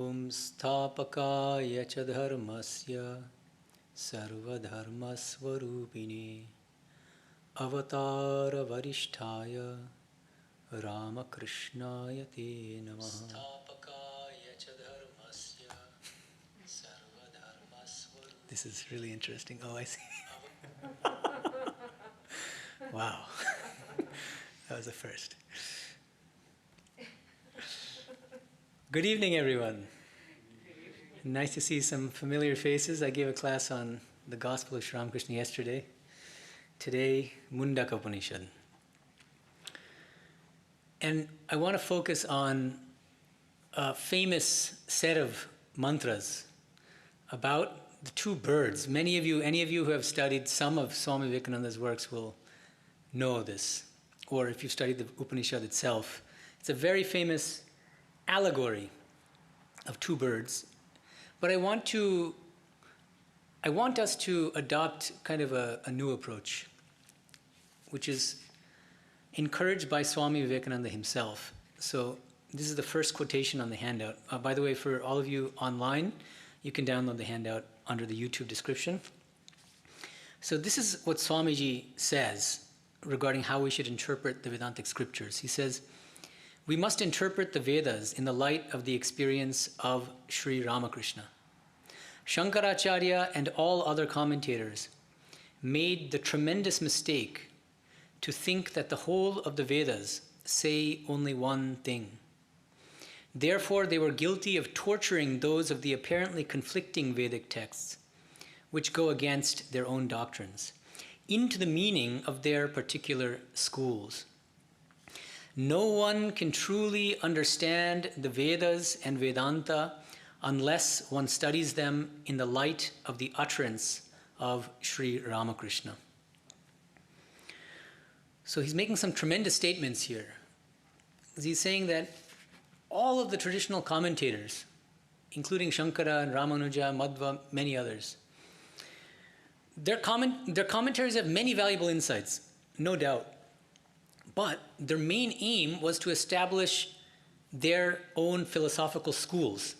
Stapakaya cha dharmasya sarvadharmasvarupine avatara varishtaya Ramakrishnaya te namaha. Stapakaya cha dharmasya sarvadharmasvarupine. This is really interesting. Oh, I see. Wow. That was a first. Good evening, everyone. Nice to see some familiar faces. I gave a class on the Gospel of Sri Ramakrishna yesterday. Today, Muṇḍaka Upaniṣad. And I want to focus on a famous set of mantras about the two birds. Any of you who have studied some of Swami Vivekananda's works will know this. Or if you've studied the Upaniṣad itself, it's a very famous allegory of two birds. But I want us to adopt kind of a new approach, which is encouraged by Swami Vivekananda himself. So this is the first quotation on the handout. By the way, for all of you online, you can download the handout under the YouTube description. So this is what Swamiji says regarding how we should interpret the Vedantic scriptures. He says, we must interpret the Vedas in the light of the experience of Sri Ramakrishna. Shankaracharya and all other commentators made the tremendous mistake to think that the whole of the Vedas say only one thing. Therefore, they were guilty of torturing those of the apparently conflicting Vedic texts, which go against their own doctrines, into the meaning of their particular schools. No one can truly understand the Vedas and Vedanta unless one studies them in the light of the utterance of Sri Ramakrishna. So he's making some tremendous statements here. He's saying that all of the traditional commentators, including Shankara and Ramanuja, Madhva, many others, their commentaries have many valuable insights, no doubt. But their main aim was to establish their own philosophical schools,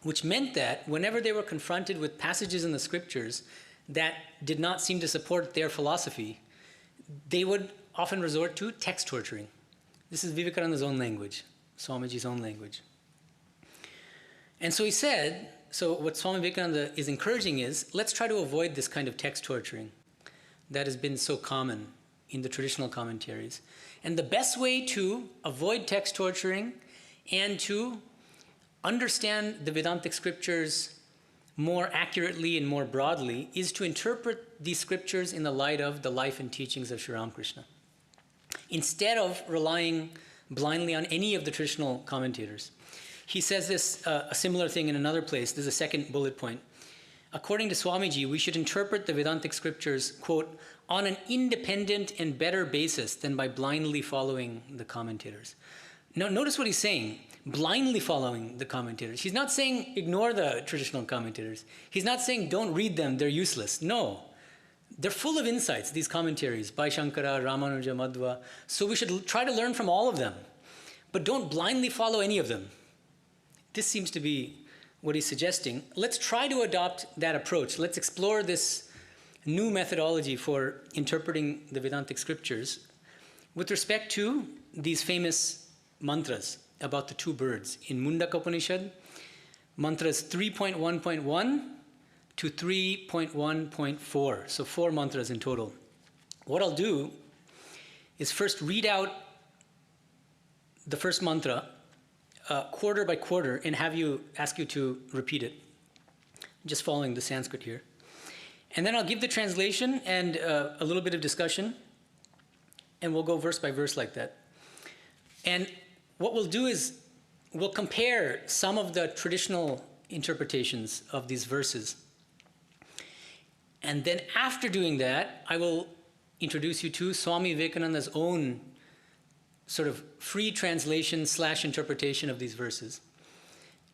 which meant that whenever they were confronted with passages in the scriptures that did not seem to support their philosophy, they would often resort to text torturing. This is Vivekananda's own language, Swamiji's own language. And so he said, so what Swami Vivekananda is encouraging is, let's try to avoid this kind of text torturing that has been so common in the traditional commentaries. And the best way to avoid text torturing and to understand the Vedantic scriptures more accurately and more broadly is to interpret these scriptures in the light of the life and teachings of Sri Ramakrishna, instead of relying blindly on any of the traditional commentators. He says this, a similar thing in another place. This is a second bullet point. According to Swamiji, we should interpret the Vedantic scriptures, quote, on an independent and better basis than by blindly following the commentators. Now, notice what he's saying, blindly following the commentators. He's not saying ignore the traditional commentators. He's not saying don't read them, they're useless. No, they're full of insights, these commentaries by Shankara, Ramanuja, Madhva. So we should try to learn from all of them, but don't blindly follow any of them. This seems to be what he's suggesting. Let's try to adopt that approach. Let's explore this new methodology for interpreting the Vedantic scriptures with respect to these famous mantras about the two birds. In Muṇḍaka Upaniṣad, mantras 3.1.1 to 3.1.4. So 4 mantras in total. What I'll do is first read out the first mantra quarter by quarter and ask you to repeat it, just following the Sanskrit here. And then I'll give the translation and a little bit of discussion, and we'll go verse by verse like that. And what we'll do is we'll compare some of the traditional interpretations of these verses. And then after doing that, I will introduce you to Swami Vivekananda's own sort of free translation / interpretation of these verses.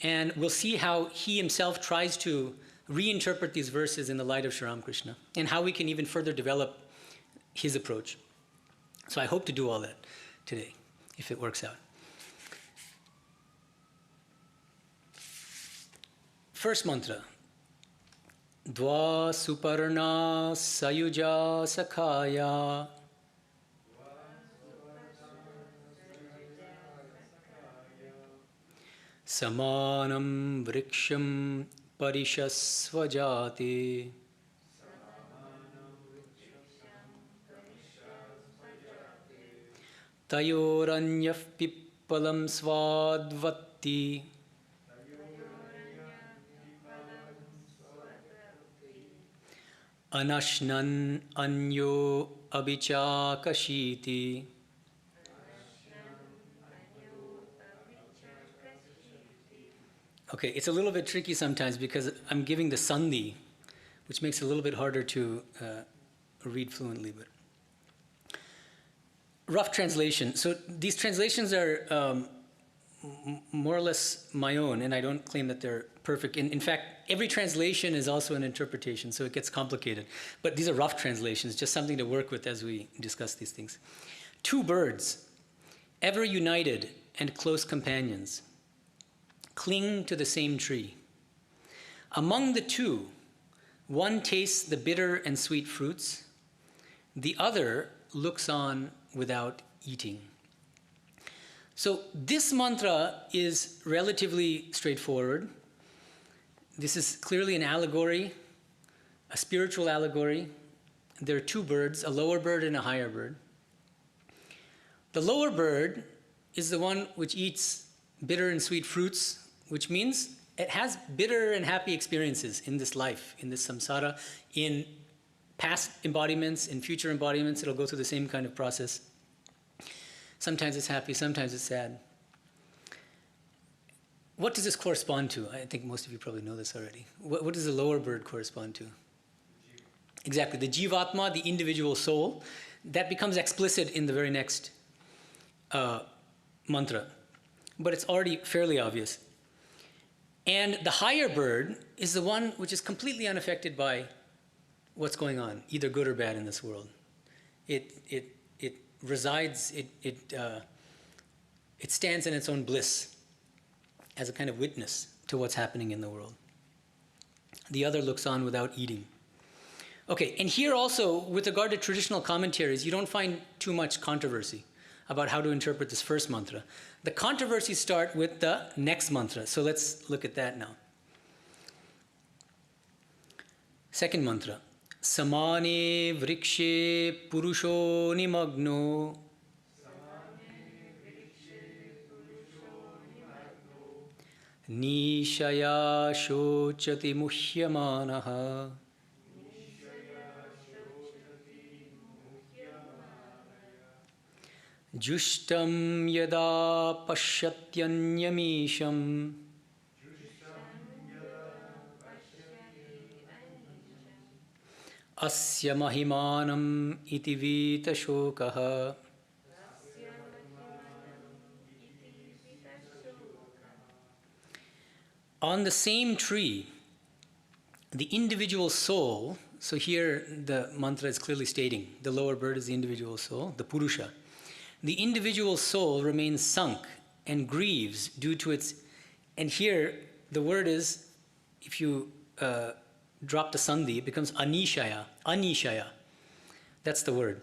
And we'll see how he himself tries to reinterpret these verses in the light of Sri Ramakrishna, and how we can even further develop his approach. So I hope to do all that today, if it works out. First mantra. Dva suparna sayuja sakhaya samanam vriksham parishasvajati. Tayoranyaf pippalam svadvatti anashnan anyo abhichakashiti. Okay, it's a little bit tricky sometimes because I'm giving the sandhi, which makes it a little bit harder to read fluently. But rough translation. So these translations are more or less my own, and I don't claim that they're perfect. In fact, every translation is also an interpretation, so it gets complicated. But these are rough translations, just something to work with as we discuss these things. Two birds, ever united and close companions, cling to the same tree. Among the two, one tastes the bitter and sweet fruits, the other looks on without eating. So this mantra is relatively straightforward. This is clearly an allegory, a spiritual allegory. There are two birds, a lower bird and a higher bird. The lower bird is the one which eats bitter and sweet fruits, which means it has bitter and happy experiences in this life, in this samsara, in past embodiments, in future embodiments. It'll go through the same kind of process. Sometimes it's happy, sometimes it's sad. What does this correspond to? I think most of you probably know this already. What does the lower bird correspond to? Exactly, the jivatma, the individual soul. That becomes explicit in the very next mantra. But it's already fairly obvious. And the higher bird is the one which is completely unaffected by what's going on, either good or bad in this world. It resides, it stands in its own bliss as a kind of witness to what's happening in the world. The other looks on without eating. Okay, and here also, with regard to traditional commentaries, you don't find too much controversy about how to interpret this first mantra. The controversies start with the next mantra, so let's look at that now. Second mantra. Samane vrikshe purusho nimagno nishaya shochati muhyamanaha jushtam yada pasyatyanyamisham asya mahimanam iti vita shokaha. On the same tree, the individual soul, so here the mantra is clearly stating, the lower bird is the individual soul, the purusha. The individual soul remains sunk and grieves due to its, and here the word is, if you drop the sandhi, it becomes anishaya, anishaya. That's the word.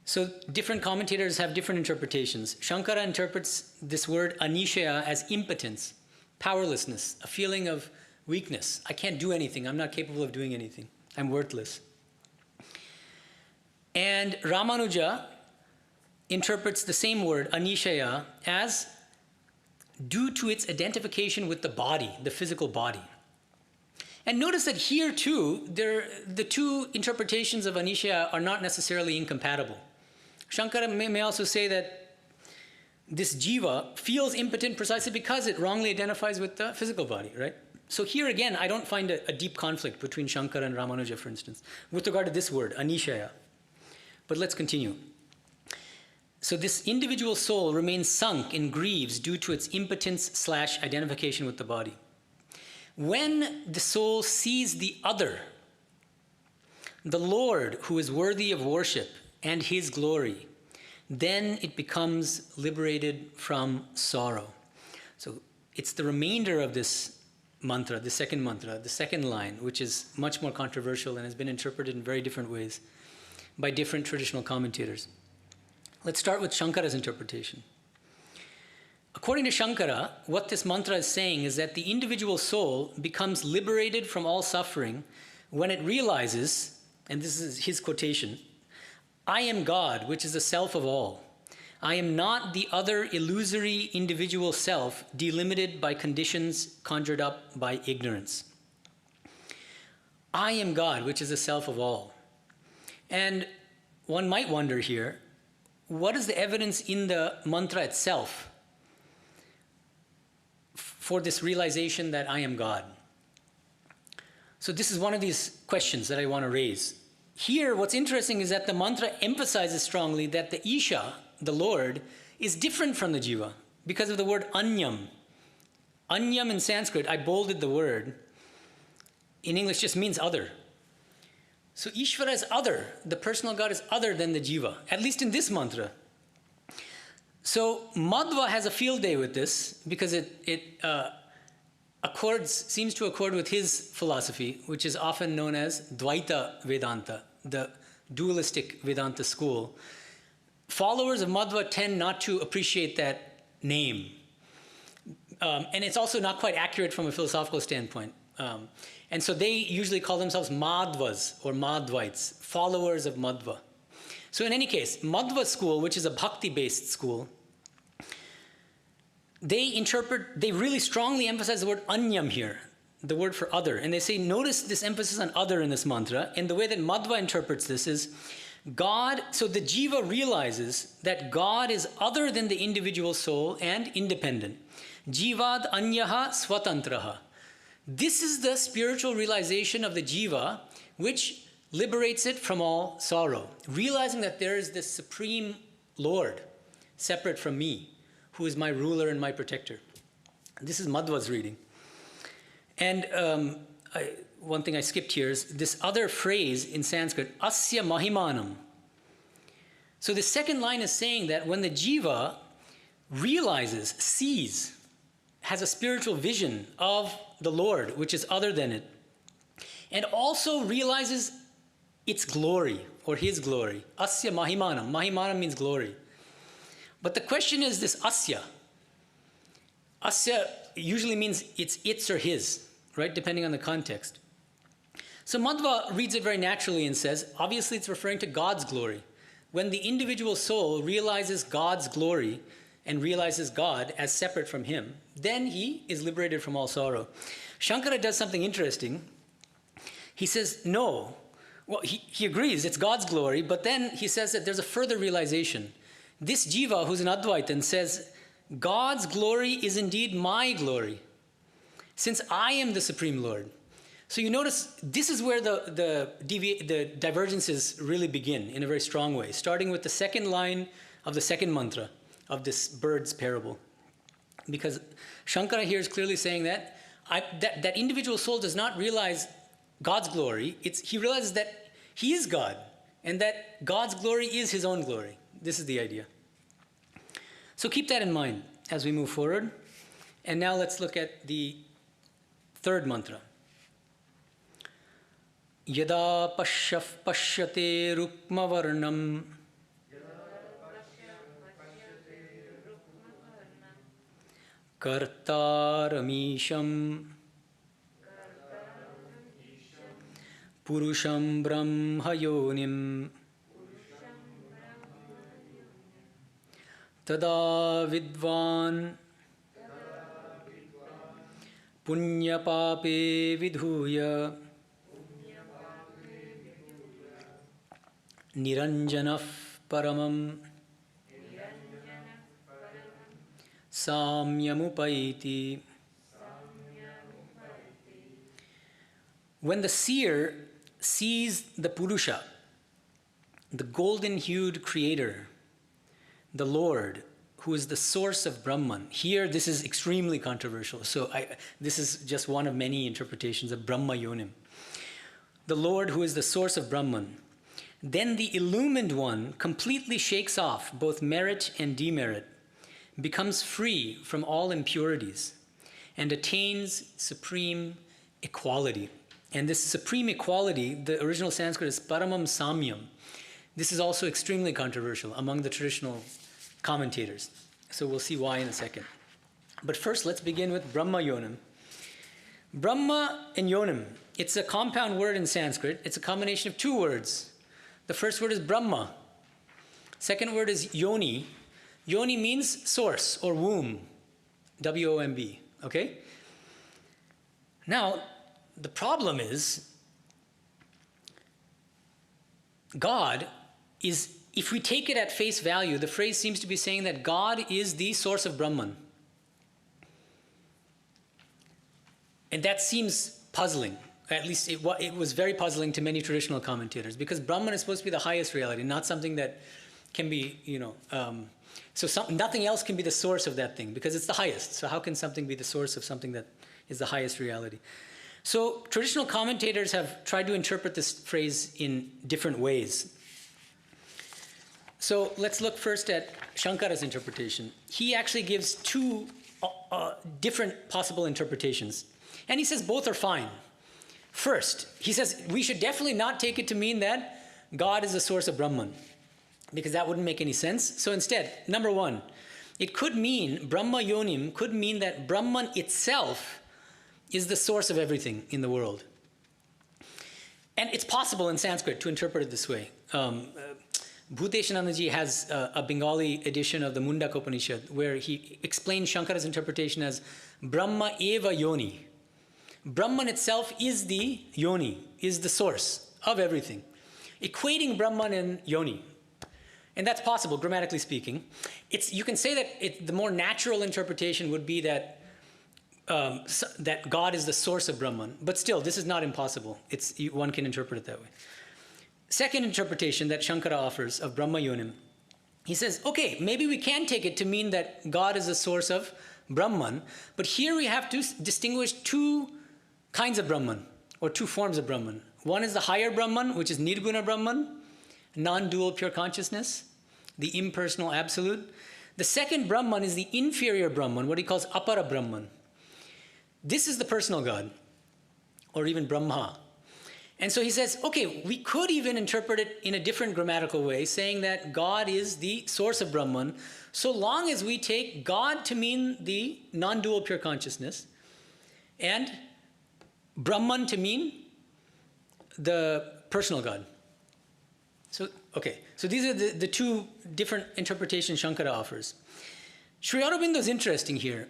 So different commentators have different interpretations. Shankara interprets this word anishaya as impotence, powerlessness, a feeling of weakness. I can't do anything. I'm not capable of doing anything. I'm worthless. And Ramanuja interprets the same word, anishaya, as due to its identification with the body, the physical body. And notice that here too, the two interpretations of anishaya are not necessarily incompatible. Shankara may also say that this jiva feels impotent precisely because it wrongly identifies with the physical body, right? So here again, I don't find a deep conflict between Shankara and Ramanuja, for instance, with regard to this word, anishaya. But let's continue. So this individual soul remains sunk in grieves due to its impotence / identification with the body. When the soul sees the other, the Lord who is worthy of worship and his glory, then it becomes liberated from sorrow. So it's the remainder of this mantra, the second mantra, the second line, which is much more controversial and has been interpreted in very different ways by different traditional commentators. Let's start with Shankara's interpretation. According to Shankara, what this mantra is saying is that the individual soul becomes liberated from all suffering when it realizes, and this is his quotation, "I am God, which is the self of all. I am not the other illusory individual self delimited by conditions conjured up by ignorance. I am God, which is the self of all." And one might wonder here, what is the evidence in the mantra itself for this realization that I am God? So this is one of these questions that I want to raise. Here, what's interesting is that the mantra emphasizes strongly that the Isha, the Lord, is different from the Jiva because of the word anyam. Anyam in Sanskrit, I bolded the word, in English just means other. So Ishvara is other. The personal God is other than the Jiva, at least in this mantra. So Madhva has a field day with this because it seems to accord with his philosophy, which is often known as Dvaita Vedanta, the dualistic Vedanta school. Followers of Madhva tend not to appreciate that name. And it's also not quite accurate from a philosophical standpoint. And so they usually call themselves Madhvas or Madhvites, followers of Madhva. So in any case, Madhva school, which is a bhakti-based school, they really strongly emphasize the word anyam here, the word for other. And they say, notice this emphasis on other in this mantra. And the way that Madhva interprets this is, God, so the Jiva realizes that God is other than the individual soul and independent. Jivad anyaha swatantraha. This is the spiritual realization of the Jiva, which liberates it from all sorrow. Realizing that there is this supreme Lord, separate from me, who is my ruler and my protector. This is Madhva's reading. And one thing I skipped here is this other phrase in Sanskrit, asya mahimanam. So the second line is saying that when the Jiva realizes, sees, has a spiritual vision of the Lord, which is other than it, and also realizes its glory, or his glory. Asya mahimanam. Mahimanam means glory. But the question is this asya. Asya usually means it's its or his, right? Depending on the context. So Madhva reads it very naturally and says, obviously it's referring to God's glory. When the individual soul realizes God's glory and realizes God as separate from him, then he is liberated from all sorrow. Shankara does something interesting. He says, no. Well, he agrees, it's God's glory, but then he says that there's a further realization. This Jiva, who's an Advaitan, says, God's glory is indeed my glory, since I am the Supreme Lord. So you notice this is where the divergences really begin in a very strong way, starting with the second line of the second mantra of this bird's parable. Because Shankara here is clearly saying that that individual soul does not realize God's glory. He realizes that he is God, and that God's glory is his own glory. This is the idea. So keep that in mind as we move forward. And now let's look at the third mantra. Yada pashyate rukmavarnam kartaramisham purusham brahmayonim tada vidvan punya pape vidhuya niranjanah paramam samyamupaiti. When the seer sees the Purusha, the golden-hued creator, the Lord, who is the source of Brahman. Here, this is extremely controversial. So this is just one of many interpretations of Brahma Yonim. The Lord who is the source of Brahman. Then the illumined one completely shakes off both merit and demerit, becomes free from all impurities, and attains supreme equality. And this supreme equality, the original Sanskrit is paramam samyam. This is also extremely controversial among the traditional commentators. So we'll see why in a second. But first, let's begin with Brahma Yonam. Brahma and Yonam, it's a compound word in Sanskrit. It's a combination of two words. The first word is Brahma. Second word is Yoni. Yoni means source or womb. W-O-M-B, okay? Now, the problem is, God is, if we take it at face value, the phrase seems to be saying that God is the source of Brahman. And that seems puzzling. At least it was very puzzling to many traditional commentators, because Brahman is supposed to be the highest reality, not something that can be, nothing else can be the source of that thing, because it's the highest. So how can something be the source of something that is the highest reality? So traditional commentators have tried to interpret this phrase in different ways. So let's look first at Shankara's interpretation. He actually gives two different possible interpretations. And he says both are fine. First, he says we should definitely not take it to mean that God is the source of Brahman, because that wouldn't make any sense. So instead, number one, it could mean, Brahma Yonim could mean that Brahman itself is the source of everything in the world. And it's possible in Sanskrit to interpret it this way. Bhuteshanandaji has a Bengali edition of the Muṇḍaka Upaniṣad where he explains Shankara's interpretation as Brahma eva yoni. Brahman itself is the yoni, is the source of everything, equating Brahman and yoni. And that's possible, grammatically speaking. You can say that the more natural interpretation would be that that God is the source of Brahman, but still, this is not impossible. One can interpret it that way. Second interpretation that Shankara offers of Brahma Yonim, he says, okay, maybe we can take it to mean that God is the source of Brahman, but here we have to distinguish two kinds of Brahman, or two forms of Brahman. One is the higher Brahman, which is Nirguna Brahman, non-dual pure consciousness, the impersonal absolute. The second Brahman is the inferior Brahman, what he calls Apara Brahman. This is the personal God, or even Brahma. And so he says, okay, we could even interpret it in a different grammatical way, saying that God is the source of Brahman, so long as we take God to mean the non-dual pure consciousness, and Brahman to mean the personal God. So, okay, so these are the two different interpretations Shankara offers. Sri Aurobindo is interesting here.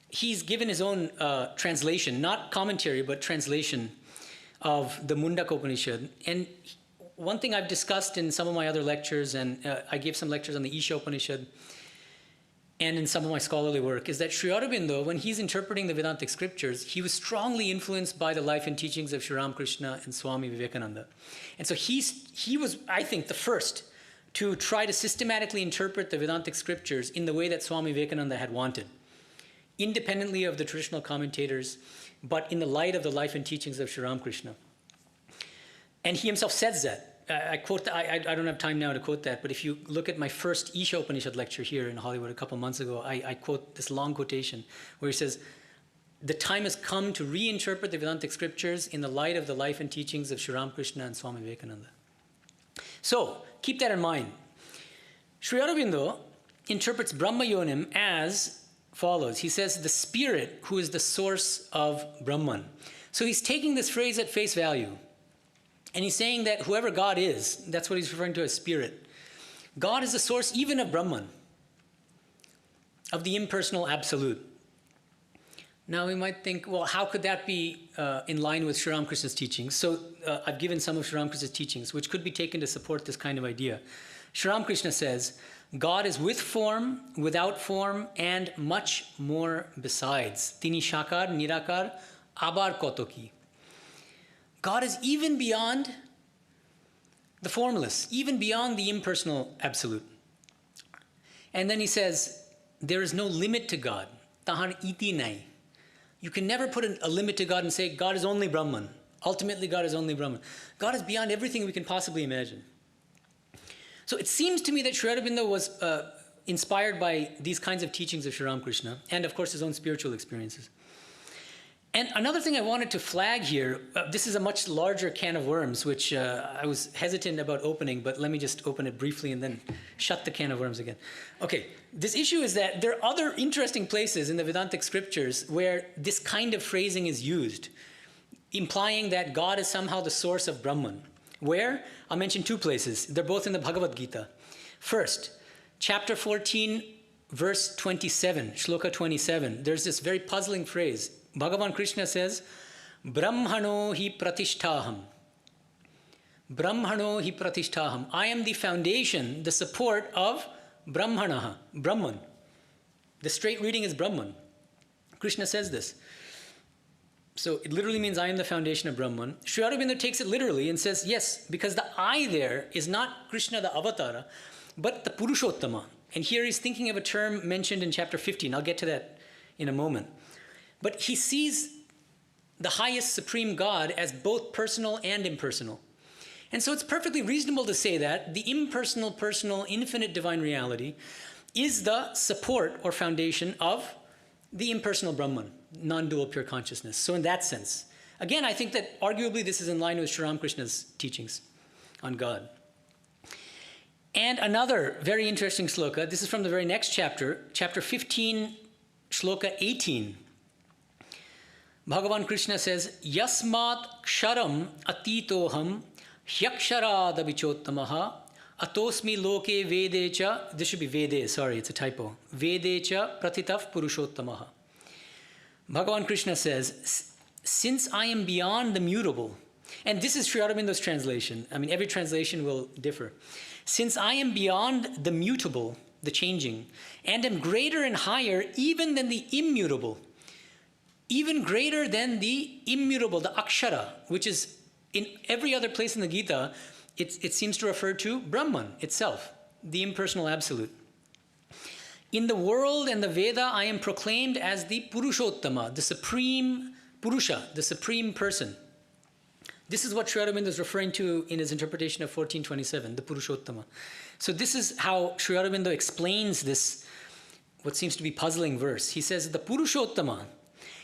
He's given his own translation, not commentary, but translation of the Muṇḍaka Upaniṣad. And one thing I've discussed in some of my other lectures, and I gave some lectures on the Isha Upanishad, and in some of my scholarly work, is that Sri Aurobindo, when he's interpreting the Vedantic scriptures, he was strongly influenced by the life and teachings of Sri Ramakrishna and Swami Vivekananda. And so he was, I think, the first to try to systematically interpret the Vedantic scriptures in the way that Swami Vivekananda had wanted, independently of the traditional commentators, but in the light of the life and teachings of Sri Ramakrishna. And he himself says that. I quote, I don't have time now to quote that, but if you look at my first Isha Upanishad lecture here in Hollywood a couple months ago, I quote this long quotation where he says, the time has come to reinterpret the Vedantic scriptures in the light of the life and teachings of Sri Ramakrishna and Swami Vivekananda. So, keep that in mind. Sri Aurobindo interprets Brahma Yonim as follows. He says, the spirit who is the source of Brahman. So he's taking this phrase at face value. And he's saying that whoever God is, that's what he's referring to as spirit. God is the source even of Brahman, of the impersonal absolute. Now we might think, well, how could that be in line with Sri Ramakrishna's teachings? So I've given some of Sri Ramakrishna's teachings, which could be taken to support this kind of idea. Sri Ramakrishna says, God is with form, without form, and much more besides. Tini shakar, nirakar, abar kotoki. God is even beyond the formless, even beyond the impersonal absolute. And then he says, there is no limit to God. Tahar iti nai. You can never put a limit to God and say, God is only Brahman. Ultimately, God is only Brahman. God is beyond everything we can possibly imagine. So it seems to me that Sri Aurobindo was inspired by these kinds of teachings of Sri Ramakrishna, and of course his own spiritual experiences. And another thing I wanted to flag here, this is a much larger can of worms, which I was hesitant about opening, but let me just open it briefly and then shut the can of worms again. Okay, this issue is that there are other interesting places in the Vedantic scriptures where this kind of phrasing is used, implying that God is somehow the source of Brahman. Where? I'll mention two places. They're both in the Bhagavad Gita. First, chapter 14, verse 27, shloka 27. There's this very puzzling phrase. Bhagavan Krishna says, Brahmano hi pratishtaham. Brahmano hi pratishtaham. I am the foundation, the support of Brahmanaha, Brahman. The straight reading is Brahman. Krishna says this. So it literally means I am the foundation of Brahman. Sri Aurobindo takes it literally and says, yes, because the I there is not Krishna the avatara, but the Purushottama. And here he's thinking of a term mentioned in chapter 15. I'll get to that in a moment. But he sees the highest supreme God as both personal and impersonal. And so it's perfectly reasonable to say that the impersonal, personal, infinite divine reality is the support or foundation of the impersonal Brahman, non-dual pure consciousness. So in that sense, again, I think that arguably this is in line with Sri Ramakrishna's teachings on God. And another very interesting sloka, this is from the very next chapter, chapter 15, shloka 18. Bhagavan Krishna says, Yasmat ksharam atitoham hyaksharadavichottamaha atosmi loke vedecha, this should be vede, sorry, it's a typo, vedecha pratitaf purushottamaha. Bhagavan Krishna says, since I am beyond the mutable, and this is Sri Aurobindo's translation, I mean every translation will differ. Since I am beyond the mutable, the changing, and am greater and higher even than the immutable, even greater than the immutable, the akshara, which is in every other place in the Gita, it seems to refer to Brahman itself, the impersonal absolute. In the world and the Veda, I am proclaimed as the Purushottama, the supreme Purusha, the supreme person. This is what Sri Aurobindo is referring to in his interpretation of 1427, the Purushottama. So this is how Sri Aurobindo explains this, what seems to be puzzling verse. He says, the Purushottama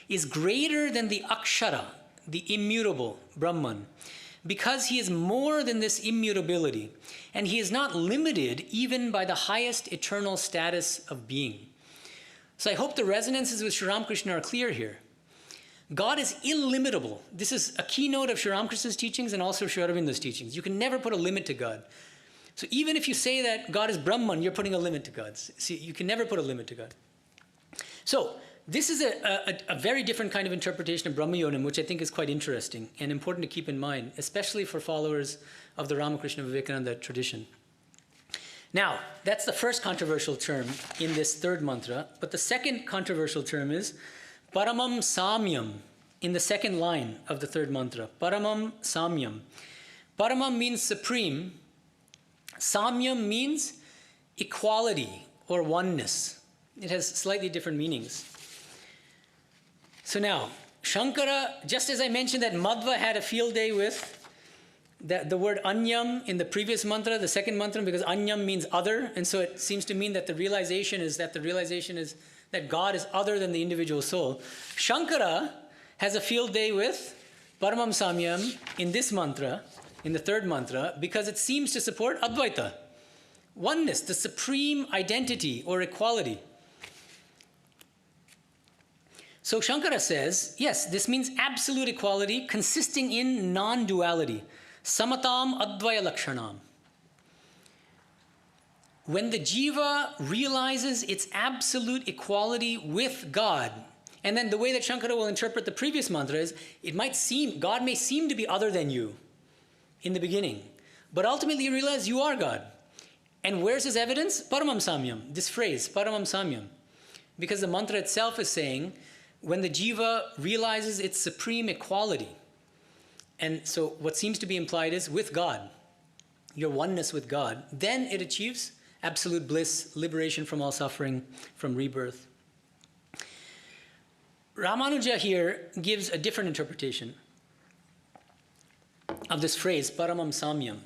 is greater than the akshara, the immutable Brahman, because he is more than this immutability, and he is not limited even by the highest eternal status of being. So I hope the resonances with Sri Ramakrishna are clear here. God is illimitable. This is a keynote of Sri Ramakrishna's teachings and also Sri Aurobindo's teachings. You can never put a limit to God. So even if you say that God is Brahman, you're putting a limit to God. See, you can never put a limit to God. So this is a very different kind of interpretation of Brahma Yonam, which I think is quite interesting and important to keep in mind, especially for followers of the Ramakrishna Vivekananda tradition. Now, that's the first controversial term in this third mantra, but the second controversial term is Paramam Samyam, in the second line of the third mantra. Paramam Samyam. Paramam means supreme. Samyam means equality or oneness. It has slightly different meanings. So now, Shankara, just as I mentioned that Madhva had a field day with the word anyam in the previous mantra, the second mantra, because anyam means other, and so it seems to mean that the realization is that God is other than the individual soul. Shankara has a field day with Paramam Samyam in this mantra, in the third mantra, because it seems to support Advaita, oneness, the supreme identity or equality. So Shankara says, yes, this means absolute equality consisting in non-duality. Samatam advaya lakshanam. When the jiva realizes its absolute equality with God, and then the way that Shankara will interpret the previous mantra is, God may seem to be other than you in the beginning, but ultimately you realize you are God. And where's his evidence? Paramam Samyam, this phrase, Paramam Samyam. Because the mantra itself is saying, when the jiva realizes its supreme equality, and so what seems to be implied is with God, your oneness with God, then it achieves absolute bliss, liberation from all suffering, from rebirth. Ramanuja here gives a different interpretation of this phrase, Paramam Samyam.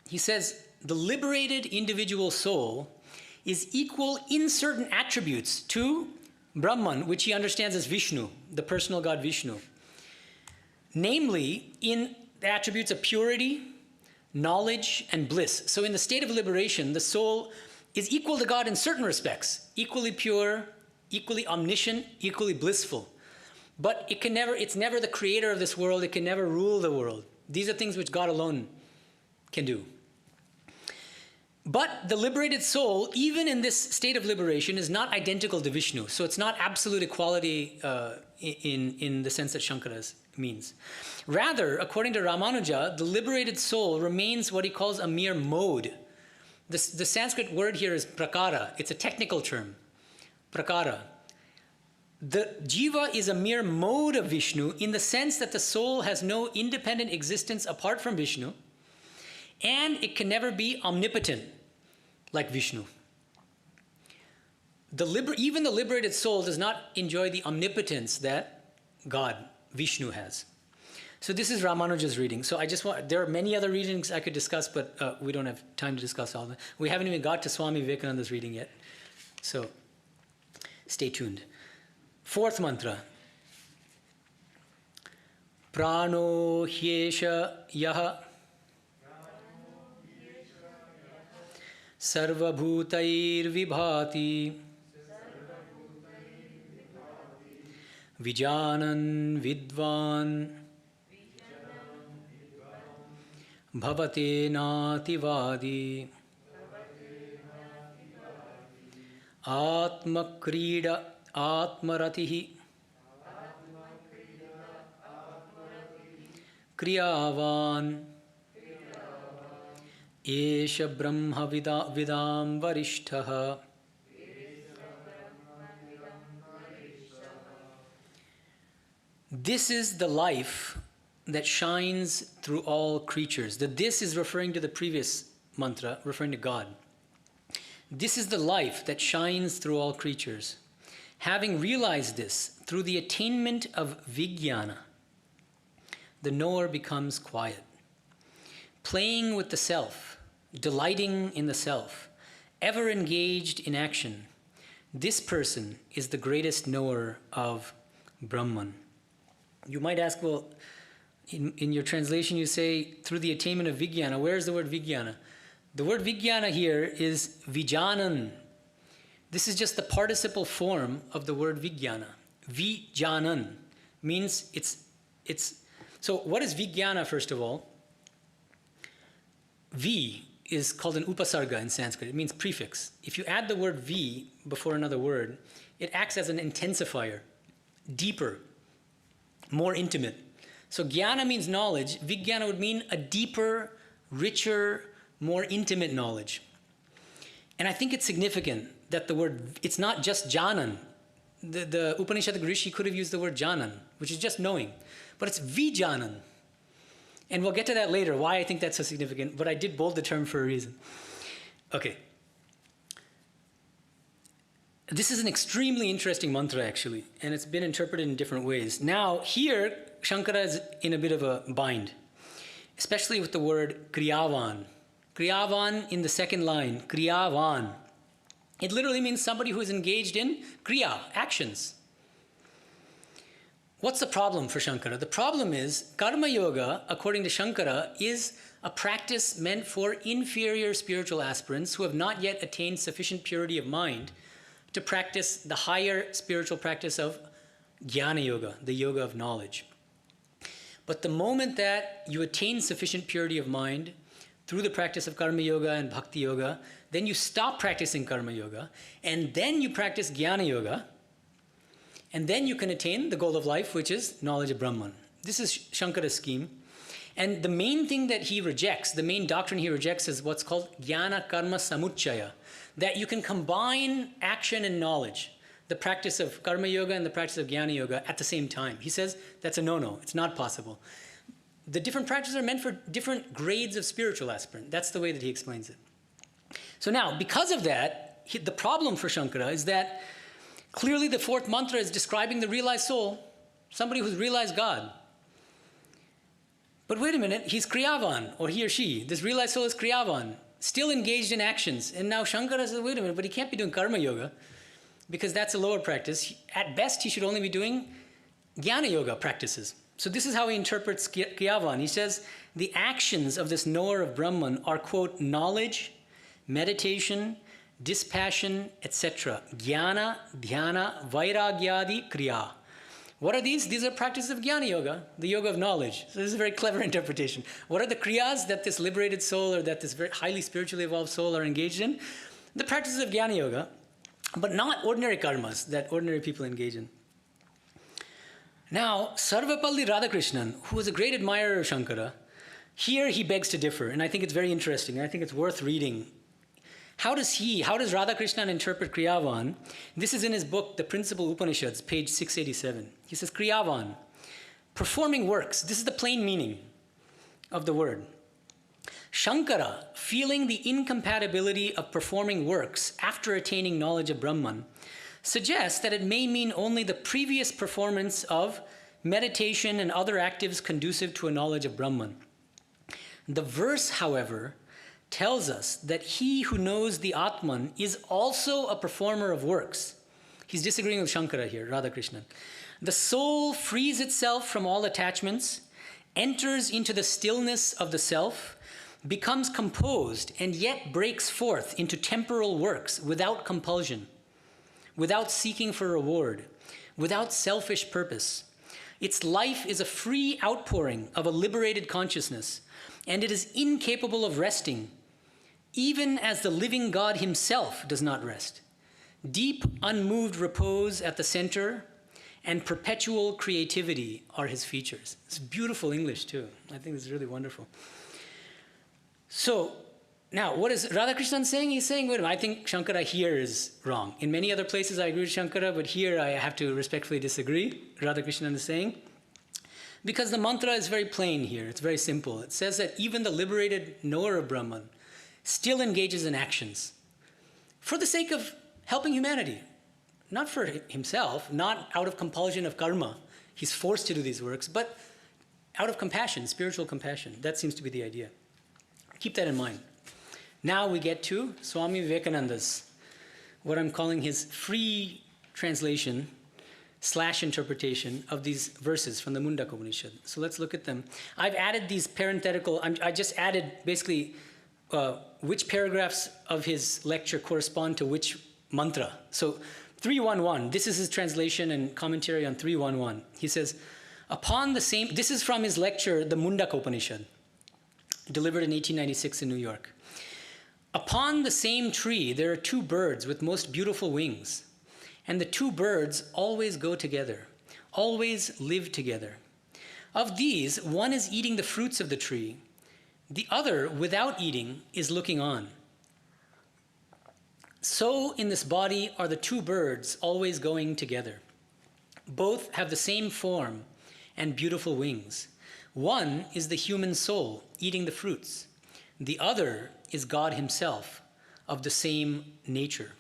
He says, the liberated individual soul is equal in certain attributes to Brahman, which he understands as Vishnu, the personal God Vishnu. Namely, in the attributes of purity, knowledge, and bliss. So in the state of liberation, the soul is equal to God in certain respects, equally pure, equally omniscient, equally blissful. But it's never the creator of this world, it can never rule the world. These are things which God alone can do. But the liberated soul, even in this state of liberation, is not identical to Vishnu. So it's not absolute equality in the sense that Shankara means. Rather, according to Ramanuja, the liberated soul remains what he calls a mere mode. The Sanskrit word here is prakara. It's a technical term, prakara. The jiva is a mere mode of Vishnu in the sense that the soul has no independent existence apart from Vishnu, and it can never be omnipotent like Vishnu. Even the liberated soul does not enjoy the omnipotence that God, Vishnu, has. So this is Ramanuja's reading. So there are many other readings I could discuss, but we don't have time to discuss all of them. We haven't even got to Swami Vivekananda's reading yet. So stay tuned. Fourth mantra. Prano hyesha yaha sarvabhutair vibhati vijanan vidvan bhavate nativadi atmakrida atmaratihi kriyavan esha brahma vidam varishtaha. This is the life that shines through all creatures. The this is referring to the previous mantra, referring to God. This is the life that shines through all creatures. Having realized this through the attainment of Vigyana, the knower becomes quiet, playing with the self, delighting in the self, ever engaged in action. This person is the greatest knower of Brahman. You might ask, well, in your translation you say, through the attainment of Vigyana. Where is the word Vigyana? The word Vigyana here is Vijanan. This is just the participle form of the word Vigyana. Vijanan means it's. So what is Vigyana, first of all? V is called an upasarga in Sanskrit. It means prefix. If you add the word V before another word, it acts as an intensifier, deeper, more intimate. So Gyana means knowledge. Vigyana would mean a deeper, richer, more intimate knowledge. And I think it's significant that the word, it's not just Janan. The Upaniṣad Rishi could have used the word Janan, which is just knowing. But it's Vijanan. And we'll get to that later, why I think that's so significant, but I did bold the term for a reason. Okay. This is an extremely interesting mantra, actually, and it's been interpreted in different ways. Now, here, Shankara is in a bit of a bind, especially with the word kriyavan. Kriyavan in the second line, kriyavan. It literally means somebody who is engaged in kriya, actions. What's the problem for Shankara? The problem is, karma yoga, according to Shankara, is a practice meant for inferior spiritual aspirants who have not yet attained sufficient purity of mind to practice the higher spiritual practice of Gyana yoga, the yoga of knowledge. But the moment that you attain sufficient purity of mind through the practice of karma yoga and bhakti yoga, then you stop practicing karma yoga, and then you practice Gyana yoga, and then you can attain the goal of life, which is knowledge of Brahman. This is Shankara's scheme. And the main thing that he rejects, the main doctrine he rejects, is what's called Gyana Karma Samuchaya, that you can combine action and knowledge, the practice of karma yoga and the practice of Gyana yoga at the same time. He says that's a no-no. It's not possible. The different practices are meant for different grades of spiritual aspirant. That's the way that he explains it. So now, because of that, the problem for Shankara is that clearly the fourth mantra is describing the realized soul, somebody who's realized God. But wait a minute, he's kriyavan, or he or she. This realized soul is kriyavan, still engaged in actions. And now Shankara says, wait a minute, but he can't be doing karma yoga. because that's a lower practice. At best, he should only be doing Gyana Yoga practices. So this is how he interprets Kriyavan. He says, the actions of this knower of Brahman are, quote, knowledge, meditation, dispassion, etc. Gyana, dhyana, vairagyadi, kriya. What are these? These are practices of Gyana Yoga, the yoga of knowledge. So this is a very clever interpretation. What are the kriyas that this liberated soul or that this very highly spiritually evolved soul are engaged in? The practices of Gyana Yoga, but not ordinary karmas that ordinary people engage in. Now, Sarvapalli Radhakrishnan, who was a great admirer of Shankara, here he begs to differ, and I think it's very interesting, and I think it's worth reading. How does Radhakrishnan interpret Kriyavan? This is in his book, The Principal Upanishads, page 687. He says, Kriyavan, performing works. This is the plain meaning of the word. Shankara, feeling the incompatibility of performing works after attaining knowledge of Brahman, suggests that it may mean only the previous performance of meditation and other activities conducive to a knowledge of Brahman. The verse, however, tells us that he who knows the Atman is also a performer of works. He's disagreeing with Shankara here, Radhakrishnan. The soul frees itself from all attachments, enters into the stillness of the self, becomes composed, and yet breaks forth into temporal works without compulsion, without seeking for reward, without selfish purpose. Its life is a free outpouring of a liberated consciousness, and it is incapable of resting, even as the living God himself does not rest. Deep, unmoved repose at the center and perpetual creativity are his features. It's beautiful English too. I think it's really wonderful. So, now, what is Radhakrishnan saying? He's saying, wait a minute, I think Shankara here is wrong. In many other places I agree with Shankara, but here I have to respectfully disagree, Radhakrishnan is saying. Because the mantra is very plain here, it's very simple. It says that even the liberated knower of Brahman still engages in actions for the sake of helping humanity. Not for himself, not out of compulsion of karma. He's forced to do these works, but out of compassion, spiritual compassion. That seems to be the idea. Keep that in mind. Now we get to Swami Vivekananda's, what I'm calling his free translation / interpretation of these verses from the Muṇḍaka Upaniṣad. So let's look at them. I've added these parenthetical, I just added basically which paragraphs of his lecture correspond to which mantra. So 311, this is his translation and commentary on 311. He says, upon the same, this is from his lecture, the Muṇḍaka Upaniṣad, delivered in 1896 in New York. Upon the same tree, there are two birds with most beautiful wings, and the two birds always go together, always live together. Of these, one is eating the fruits of the tree, the other, without eating, is looking on. So in this body are the two birds always going together. Both have the same form and beautiful wings. One is the human soul eating the fruits. The other is God himself of the same nature.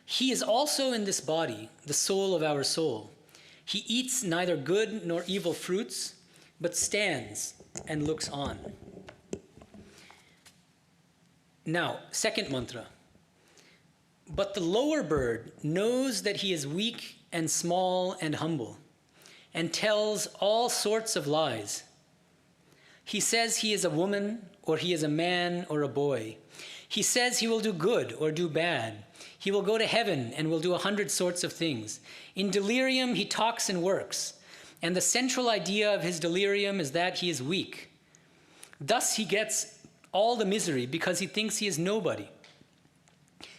He is also in this body, the soul of our soul. He eats neither good nor evil fruits, but stands and looks on. Now, second mantra. But the lower bird knows that he is weak and small and humble, and tells all sorts of lies. He says he is a woman, or he is a man or a boy. He says he will do good or do bad. He will go to heaven and will do 100 sorts of things. In delirium, he talks and works. And the central idea of his delirium is that he is weak. Thus he gets all the misery because he thinks he is nobody.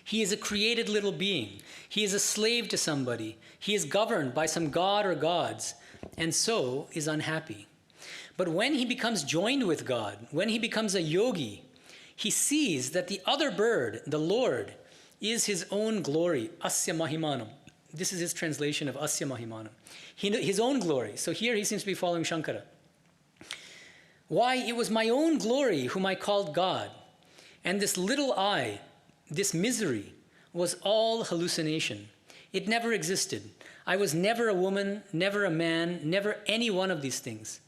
He is a created little being. He is a slave to somebody. He is governed by some god or gods, and so is unhappy. But when he becomes joined with God, when he becomes a yogi, he sees that the other bird, the Lord, is his own glory, asya mahimanam. This is his translation of asya mahimanam. His own glory. So here he seems to be following Shankara. Why, it was my own glory whom I called God, and this little I, this misery, was all hallucination. It never existed. I was never a woman, never a man, never any one of these things.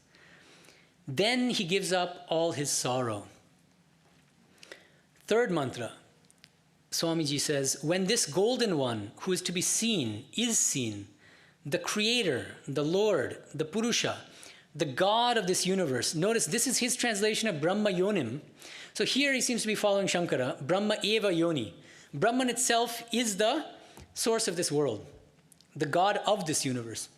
Then he gives up all his sorrow. Third mantra. Swamiji says, when this golden one who is to be seen is seen, the creator, the Lord, the Purusha, the God of this universe. Notice this is his translation of Brahma Yonim. So here he seems to be following Shankara, Brahma Eva Yoni. Brahman itself is the source of this world, the God of this universe.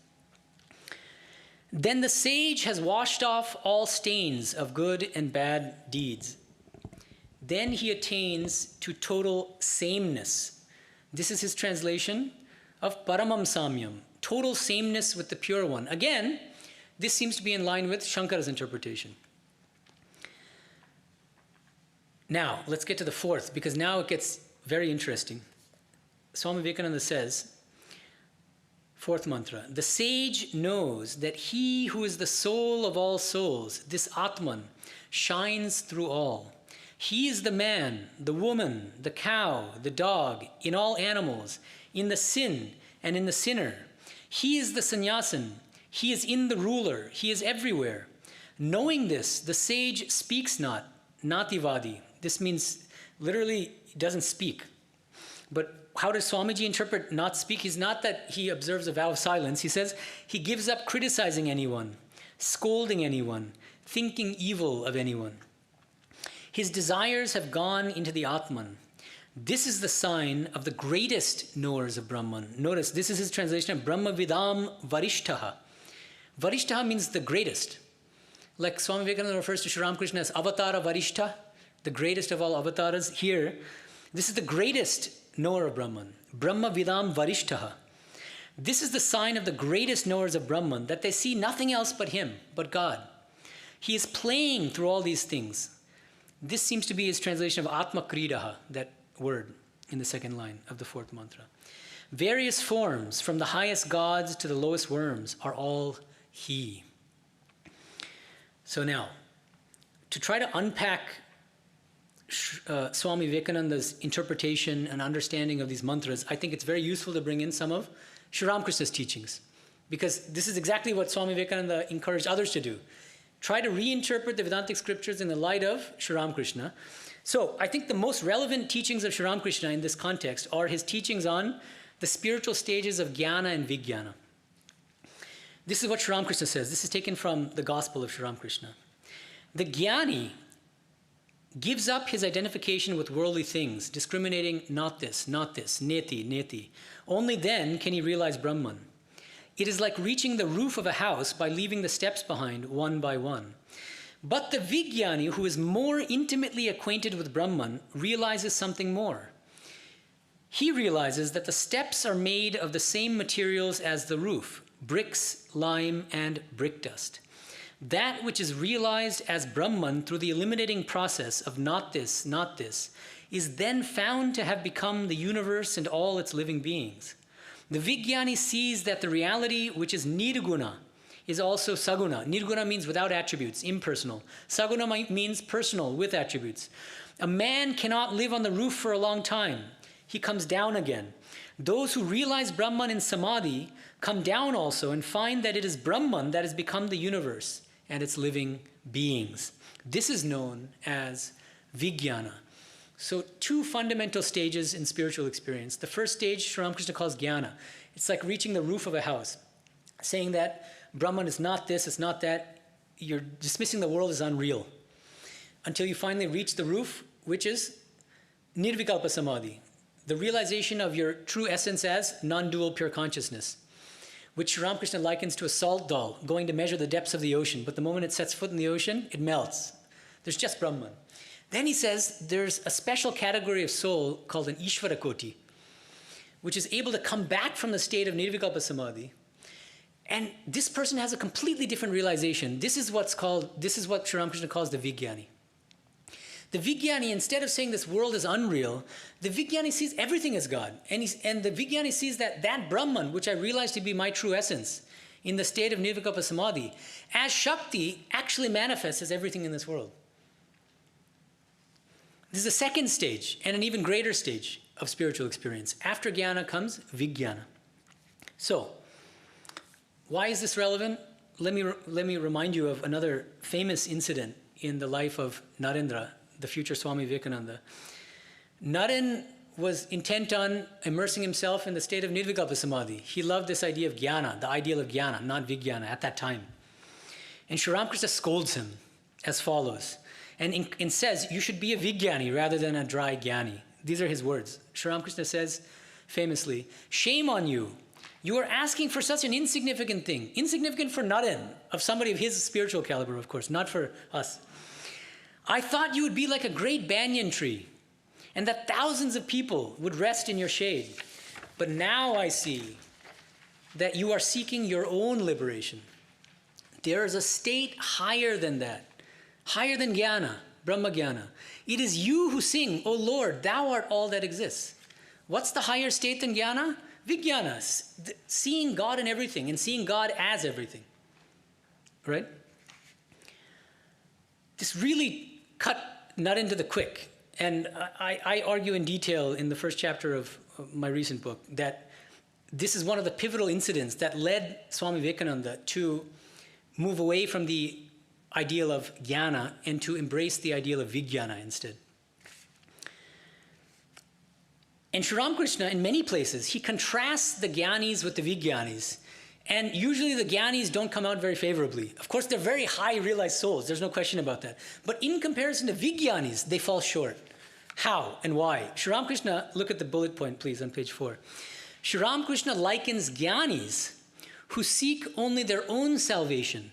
Then the sage has washed off all stains of good and bad deeds. Then he attains to total sameness. This is his translation of Paramam Samyam, total sameness with the Pure One. Again, this seems to be in line with Shankara's interpretation. Now, let's get to the fourth, because now it gets very interesting. Swami Vivekananda says, fourth mantra, the sage knows that he who is the soul of all souls, this Atman, shines through all. He is the man, the woman, the cow, the dog, in all animals, in the sin and in the sinner. He is the sannyasin. He is in the ruler. He is everywhere. Knowing this, the sage speaks not, nativadi. This means literally doesn't speak. But how does Swamiji interpret not speak? He's not that he observes a vow of silence. He says he gives up criticizing anyone, scolding anyone, thinking evil of anyone. His desires have gone into the Atman. This is the sign of the greatest knowers of Brahman. Notice, this is his translation of Brahma Vidam Varishtaha. Varishtaha means the greatest. Like Swami Vivekananda refers to Sri Ramakrishna as Avatara Varishta, the greatest of all avatars. Here, this is the greatest knower of Brahman. Brahma Vidam Varishtaha. This is the sign of the greatest knowers of Brahman, that they see nothing else but him, but God. He is playing through all these things. This seems to be his translation of Atma Kridaha, that word in the second line of the fourth mantra. Various forms, from the highest gods to the lowest worms, are all he. So now, to try to unpack Swami Vivekananda's interpretation and understanding of these mantras, I think it's very useful to bring in some of Sri Ramakrishna's teachings, because this is exactly what Swami Vivekananda encouraged others to do. Try to reinterpret the Vedantic scriptures in the light of Sri Ramakrishna. So I think the most relevant teachings of Sri Ramakrishna in this context are his teachings on the spiritual stages of Gyana and Vigyana. This is what Sri Ramakrishna says. This is taken from the Gospel of Sri Ramakrishna. The Gyani gives up his identification with worldly things, discriminating not this, neti, neti. Only then can he realize Brahman. It is like reaching the roof of a house by leaving the steps behind one by one. But the Vigyani, who is more intimately acquainted with Brahman, realizes something more. He realizes that the steps are made of the same materials as the roof, bricks, lime, and brick dust. That which is realized as Brahman through the eliminating process of not this, is then found to have become the universe and all its living beings. The Vigyani sees that the reality which is nirguna is also saguna. Nirguna means without attributes, impersonal. Saguna means personal, with attributes. A man cannot live on the roof for a long time. He comes down again. Those who realize Brahman in samadhi come down also and find that it is Brahman that has become the universe and its living beings. This is known as Vigyana. So two fundamental stages in spiritual experience. The first stage, Sri Ramakrishna calls Gyana. It's like reaching the roof of a house, saying that Brahman is not this, it's not that. You're dismissing the world as unreal until you finally reach the roof, which is Nirvikalpa Samadhi, the realization of your true essence as non-dual pure consciousness, which Sri Ramakrishna likens to a salt doll going to measure the depths of the ocean, but the moment it sets foot in the ocean, it melts. There's just Brahman. Then he says there's a special category of soul called an Ishvara Koti, which is able to come back from the state of Nirvikalpa Samadhi. And this person has a completely different realization. This is what Sri Ramakrishna calls the Vigyani. The Vigyani, instead of saying this world is unreal, the Vigyani sees everything as God. And the Vigyani sees that Brahman, which I realize to be my true essence, in the state of Nirvikalpa Samadhi, as Shakti, actually manifests as everything in this world. This is a second stage, and an even greater stage of spiritual experience. After Gyana comes Vigyana. So, why is this relevant? Let me remind you of another famous incident in the life of Narendra, the future Swami Vivekananda. Naren was intent on immersing himself in the state of nirvikalpa samadhi. He loved this idea of Gyana, the ideal of Gyana, not Vigyana at that time. And Sri Ramakrishna scolds him as follows, and says, you should be a Vigyani rather than a dry Gyani. These are his words. Sri Ramakrishna says famously, shame on you. You are asking for such an insignificant thing. Insignificant for Naren, of somebody of his spiritual caliber, of course, not for us. I thought you would be like a great banyan tree, and that thousands of people would rest in your shade. But now I see that you are seeking your own liberation. There is a state higher than that, higher than Gyana, Brahma Gyana. It is you who sing, O Lord, thou art all that exists. What's the higher state than Gyana? Vigyana, seeing God in everything and seeing God as everything. Right? This really cut Naren to the quick. And I argue in detail in the first chapter of my recent book that this is one of the pivotal incidents that led Swami Vivekananda to move away from the ideal of Gyana and to embrace the ideal of Vigyana instead. And Sri Ramakrishna, in many places, he contrasts the Gyanis with the Vigyanis. And usually the Gyanis don't come out very favorably. Of course, they're very high realized souls. There's no question about that. But in comparison to Vigyanis, they fall short. How and why? Sri Ramakrishna, look at the bullet point, please, on page 4. Sri Ramakrishna likens Gyanis who seek only their own salvation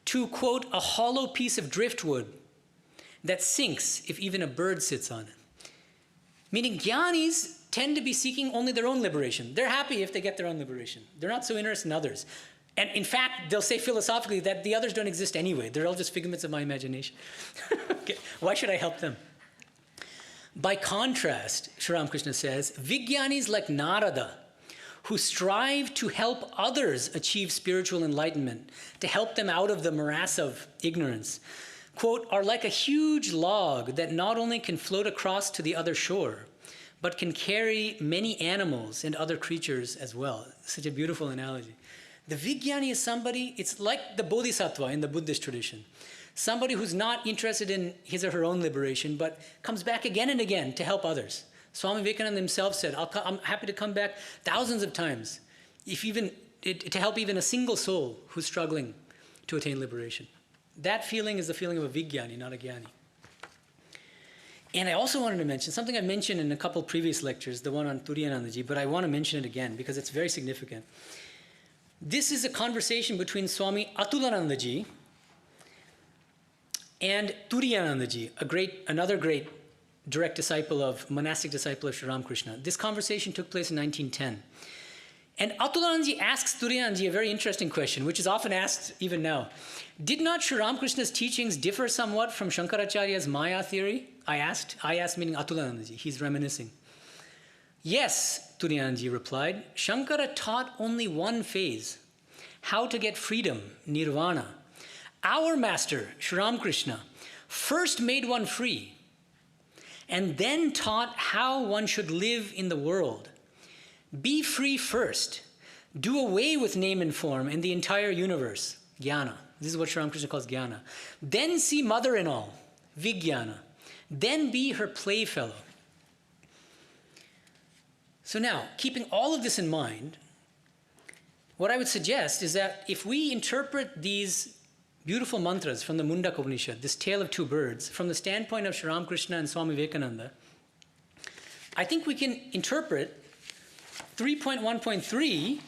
to, quote, a hollow piece of driftwood that sinks if even a bird sits on it. Meaning Gyanis tend to be seeking only their own liberation. They're happy if they get their own liberation. They're not so interested in others. And in fact, they'll say philosophically that the others don't exist anyway. They're all just figments of my imagination. Okay. Why should I help them? By contrast, Sri Ramakrishna says, Vigyanis like Narada, who strive to help others achieve spiritual enlightenment, to help them out of the morass of ignorance, quote, are like a huge log that not only can float across to the other shore, but can carry many animals and other creatures as well. Such a beautiful analogy. The Vigyani is somebody, it's like the Bodhisattva in the Buddhist tradition. Somebody who's not interested in his or her own liberation, but comes back again and again to help others. Swami Vivekananda himself said, I'm happy to come back thousands of times, to help even a single soul who's struggling to attain liberation. That feeling is the feeling of a Vigyani, not a Gyani. And I also wanted to mention something I mentioned in a couple previous lectures, the one on Turiyanandaji, but I want to mention it again because it's very significant. This is a conversation between Swami Atulanandaji and Turiyanandaji, another great direct monastic disciple of Sri Ramakrishna. This conversation took place in 1910. And Atulanandaji asks Turiyanandaji a very interesting question, which is often asked even now. Did not Sri Ramakrishna's teachings differ somewhat from Shankaracharya's Maya theory? I asked meaning Atulanandaji. He's reminiscing. Yes, Turiyanandaji replied. Shankara taught only one phase, how to get freedom, nirvana. Our master, Sri Ramakrishna, first made one free, and then taught how one should live in the world. Be free first. Do away with name and form in the entire universe, Gyana. This is what Sri Ramakrishna calls Gyana. Then see mother in all, Vigyana. Then be her playfellow. So now, keeping all of this in mind, what I would suggest is that if we interpret these beautiful mantras from the Muṇḍaka Upaniṣad, this tale of two birds, from the standpoint of Sri Ramakrishna and Swami Vivekananda, I think we can interpret 3.1.3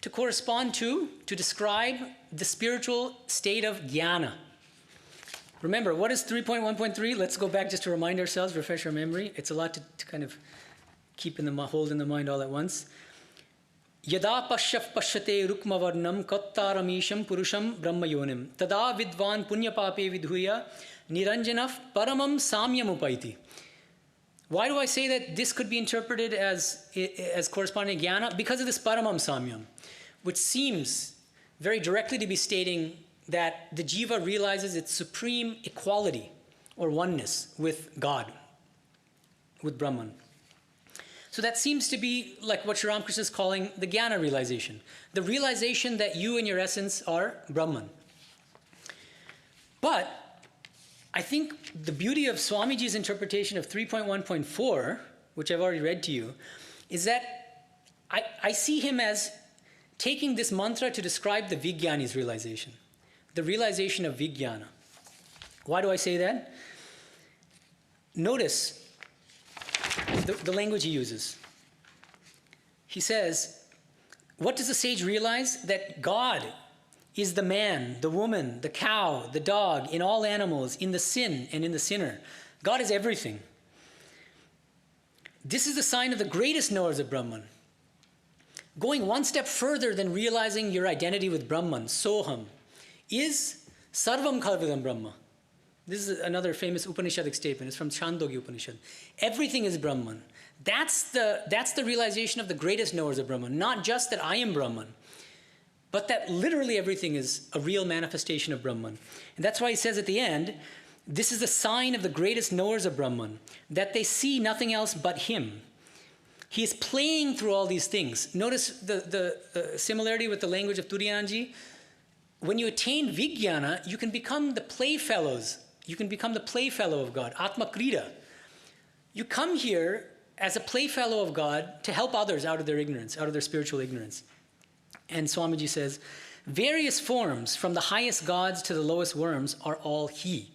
to correspond to describe the spiritual state of Gyana. Remember, what is 3.1.3? Let's go back just to remind ourselves, refresh our memory. It's a lot to kind of hold in the mind all at once. Yada pashyaf pashyate rukmavarnam kattaramisham purusham brahmayonim tada vidvan punyapape vidhuya niranjanaf paramam samyam upaiti. Why do I say that this could be interpreted as corresponding to Gyana? Because of this paramam samyam, which seems very directly to be stating that the jiva realizes its supreme equality or oneness with God, with Brahman. So that seems to be like what Sri Ramakrishna is calling the Gyana realization. The realization that you in your essence are Brahman. But I think the beauty of Swamiji's interpretation of 3.1.4, which I've already read to you, is that I see him as taking this mantra to describe the Vigyani's realization, the realization of Vigyana. Why do I say that? Notice the language he uses. He says, what does the sage realize? That God is the man, the woman, the cow, the dog, in all animals, in the sin and in the sinner. God is everything. This is the sign of the greatest knowers of Brahman. Going one step further than realizing your identity with Brahman, Soham, is Sarvam Khalvidam Brahma. This is another famous Upanishadic statement. It's from Chandogya Upanishad. Everything is Brahman. That's the realization of the greatest knowers of Brahman. Not just that I am Brahman, but that literally everything is a real manifestation of Brahman. And that's why he says at the end, this is the sign of the greatest knowers of Brahman, that they see nothing else but him. He is playing through all these things. Notice the similarity with the language of Turiyanji. When you attain Vigyana, you can become the playfellows. You can become the playfellow of God, Atma Krida. You come here as a playfellow of God to help others out of their ignorance, out of their spiritual ignorance. And Swamiji says, various forms, from the highest gods to the lowest worms, are all he.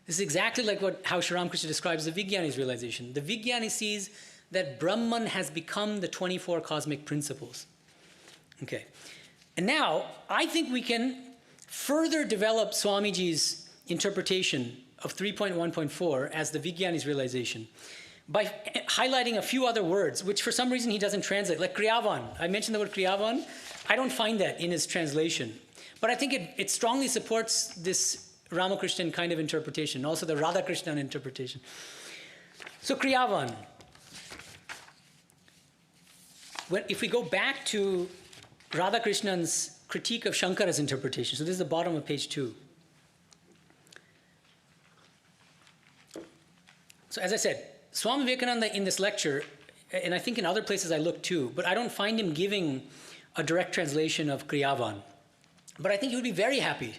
This is exactly like how Sri Ramakrishna describes the Vigyani's realization. The Vigyani sees that Brahman has become the 24 cosmic principles. Okay. And now, I think we can further develop Swamiji's interpretation of 3.1.4 as the Vigyani's realization by highlighting a few other words, which for some reason he doesn't translate, like Kriyavan. I mentioned the word Kriyavan. I don't find that in his translation. But I think it strongly supports this Ramakrishnan kind of interpretation, also the Radhakrishnan interpretation. So Kriyavan. If we go back to Radhakrishnan's critique of Shankara's interpretation, so this is the bottom of page 2. So as I said, Swami Vivekananda in this lecture, and I think in other places I looked too, but I don't find him giving a direct translation of Kriyavan. But I think he would be very happy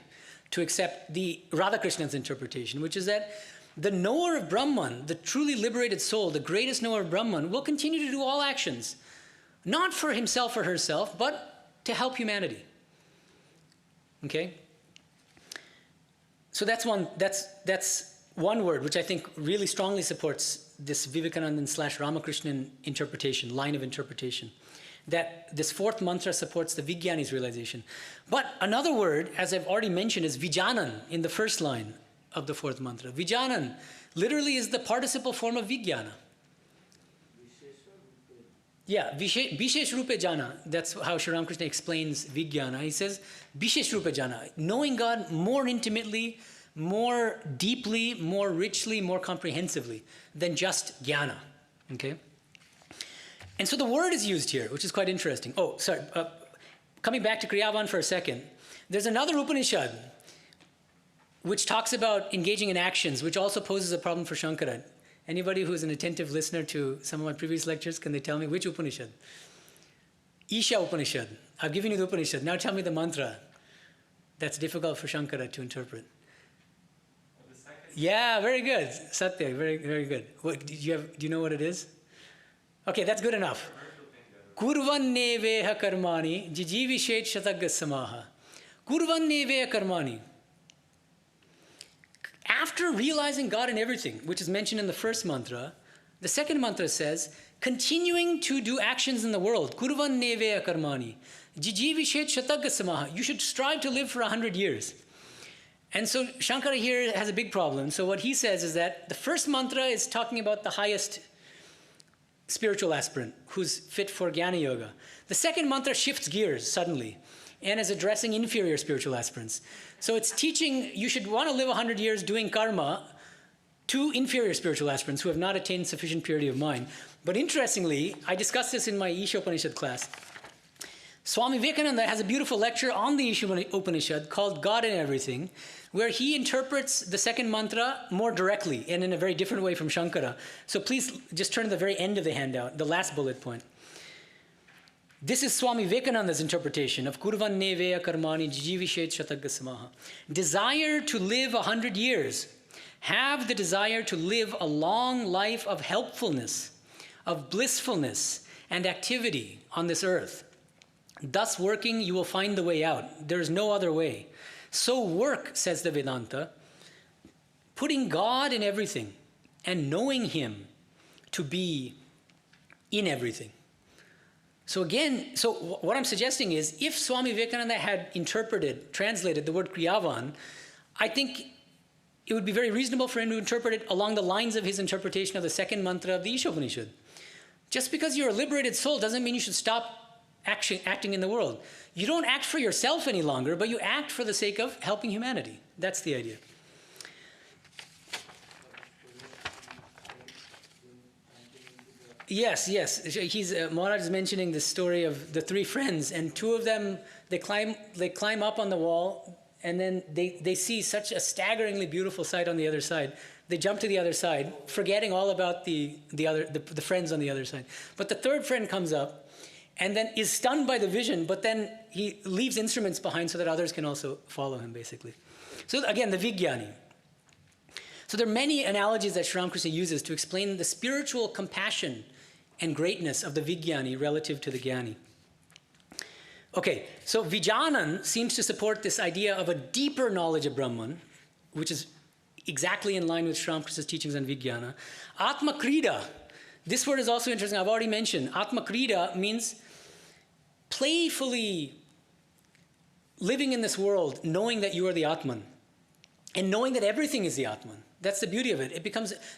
to accept the Radhakrishnan's interpretation, which is that the knower of Brahman, the truly liberated soul, the greatest knower of Brahman, will continue to do all actions, not for himself or herself, but to help humanity. Okay? So that's one word which I think really strongly supports this Vivekanandan / Ramakrishnan interpretation, line of interpretation. That this fourth mantra supports the Vigyani's realization. But another word, as I've already mentioned, is Vijanan in the first line of the fourth mantra. Vijanan literally is the participle form of Vigyana. Yeah, Vishesh Rupe Jana. That's how Sri Ramakrishna explains Vigyana. He says, Vishesh Rupe Jana, knowing God more intimately, more deeply, more richly, more comprehensively than just Gyana. Okay? And so the word is used here, which is quite interesting. Oh, sorry. Coming back to Kriyavan for a second, there's another Upanishad which talks about engaging in actions, which also poses a problem for Shankara. Anybody who's an attentive listener to some of my previous lectures, can they tell me which Upanishad? Isha Upanishad. I've given you the Upanishad. Now tell me the mantra that's difficult for Shankara to interpret. Yeah, very good. Satya, very, very good. What, do you know what it is? Okay, that's good enough. Kurvanneveha karmani jijivishet shatagga samaha. Kurvanneveha karmani. After realizing God in everything, which is mentioned in the first mantra, the second mantra says, continuing to do actions in the world. Kurvanneveha karmani jijivishet shatagga samaha. You should strive to live for 100 years. And so Shankara here has a big problem. So what he says is that the first mantra is talking about the highest spiritual aspirant who's fit for Gyana Yoga. The second mantra shifts gears suddenly and is addressing inferior spiritual aspirants. So it's teaching you should want to live 100 years doing karma to inferior spiritual aspirants who have not attained sufficient purity of mind. But interestingly, I discussed this in my Isha Upanishad class. Swami Vivekananda has a beautiful lecture on the Isha Upanishad called God in Everything, where he interprets the second mantra more directly and in a very different way from Shankara. So please just turn to the very end of the handout, the last bullet point. This is Swami Vivekananda's interpretation of Kurvanneveya karmani jijivishet shatagga samaha. Desire to live 100 years. Have the desire to live a long life of helpfulness, of blissfulness and activity on this earth. Thus working, you will find the way out. There is no other way. So work, says the Vedanta, putting God in everything and knowing Him to be in everything. So again, what I'm suggesting is, if Swami Vivekananda had translated the word Kriyavan, I think it would be very reasonable for him to interpret it along the lines of his interpretation of the second mantra of the Isha-Upanishad. Just because you're a liberated soul doesn't mean you should stop acting in the world. You don't act for yourself any longer, but you act for the sake of helping humanity. That's the idea. Yes. Maharaj is mentioning the story of the three friends, and two of them, they climb up on the wall, and then they see such a staggeringly beautiful sight on the other side. They jump to the other side, forgetting all about the friends on the other side. But the third friend comes up, and then is stunned by the vision, but then he leaves instruments behind so that others can also follow him, basically. So again, the Vigyani. So there are many analogies that Sri Ramakrishna uses to explain the spiritual compassion and greatness of the Vigyani relative to the Gyani. Okay, so Vijanan seems to support this idea of a deeper knowledge of Brahman, which is exactly in line with Sri Ramakrishna's teachings on Vigyana. Atma Krida, this word is also interesting. I've already mentioned. Atma Krida means playfully living in this world, knowing that you are the Atman, and knowing that everything is the Atman. That's the beauty of it.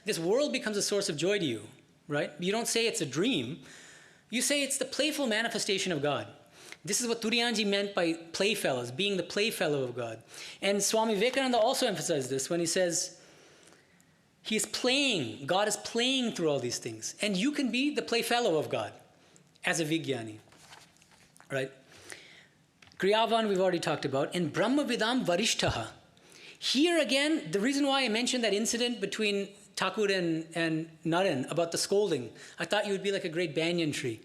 This world becomes a source of joy to you, right? You don't say it's a dream. You say it's the playful manifestation of God. This is what Turiyanji meant by playfellows, being the playfellow of God. And Swami Vivekananda also emphasized this when he says, he is playing, God is playing through all these things. And you can be the playfellow of God as a Vigyani, right? Kriyavan we've already talked about. And Brahma Vidam Varishtaha. Here again, the reason why I mentioned that incident between Thakur and Naren about the scolding, I thought you would be like a great banyan tree.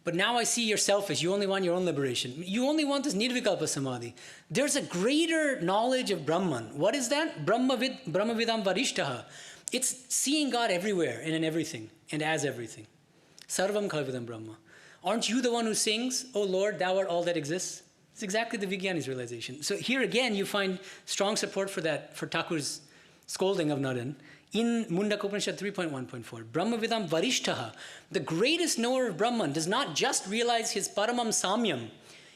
But now I see you're selfish. You only want your own liberation. You only want this Nirvikalpa Samadhi. There's a greater knowledge of Brahman. What is that? Brahmavidam Varishtaha. It's seeing God everywhere and in everything and as everything. Sarvam Kalvidam Brahma. Aren't you the one who sings, "Oh Lord, thou art all that exists"? It's exactly the Vigyani's realization. So here again, you find strong support for that, for Thakur's scolding of Naren. In Muṇḍaka Upanishad 3.1.4, Brahmavidam Varishtaha, the greatest knower of Brahman, does not just realize his paramam samyam,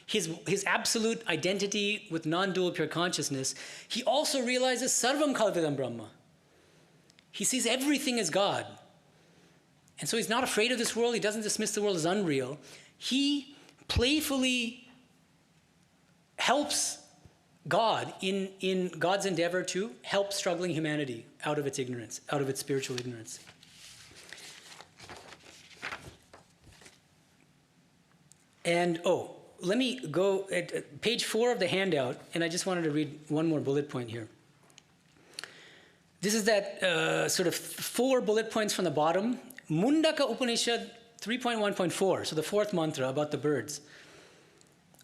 his absolute identity with non-dual pure consciousness, he also realizes sarvam kalvidam Brahma. He sees everything as God. And so he's not afraid of this world, he doesn't dismiss the world as unreal. He playfully helps God in God's endeavor to help struggling humanity out of its ignorance, out of its spiritual ignorance. And let me go at page 4 of the handout, and I just wanted to read one more bullet point here. This is that sort of 4 bullet points from the bottom. Muṇḍaka Upanishad 3.1.4, so the 4th mantra about the birds.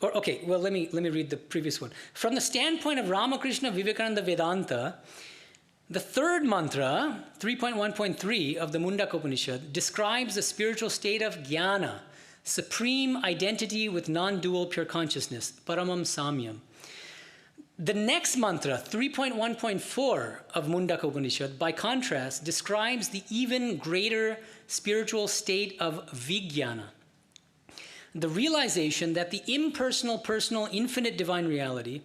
Let me read the previous one. From the standpoint of Ramakrishna Vivekananda Vedanta, the 3rd mantra, 3.1.3 of the Muṇḍaka Upanishad, describes the spiritual state of Gyana, supreme identity with non-dual pure consciousness, paramam samyam. The next mantra, 3.1.4 of Muṇḍaka Upanishad, by contrast, describes the even greater spiritual state of Vigyana, the realization that the impersonal, personal, infinite divine reality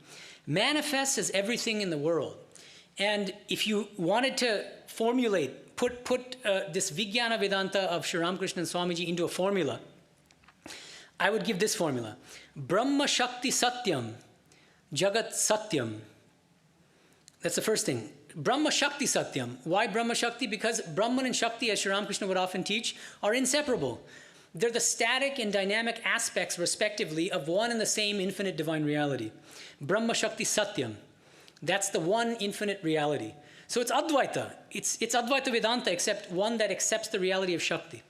manifests as everything in the world. And if you wanted to formulate, put this Vigyana Vedanta of Sri Ramakrishna and Swamiji into a formula, I would give this formula. Brahma Shakti Satyam, Jagat Satyam. That's the first thing. Brahma Shakti Satyam. Why Brahma Shakti? Because Brahman and Shakti, as Sri Ramakrishna would often teach, are inseparable. They're the static and dynamic aspects, respectively, of one and the same infinite divine reality. Brahma Shakti Satyam. That's the one infinite reality. So it's Advaita. It's Advaita Vedanta, except one that accepts the reality of Shakti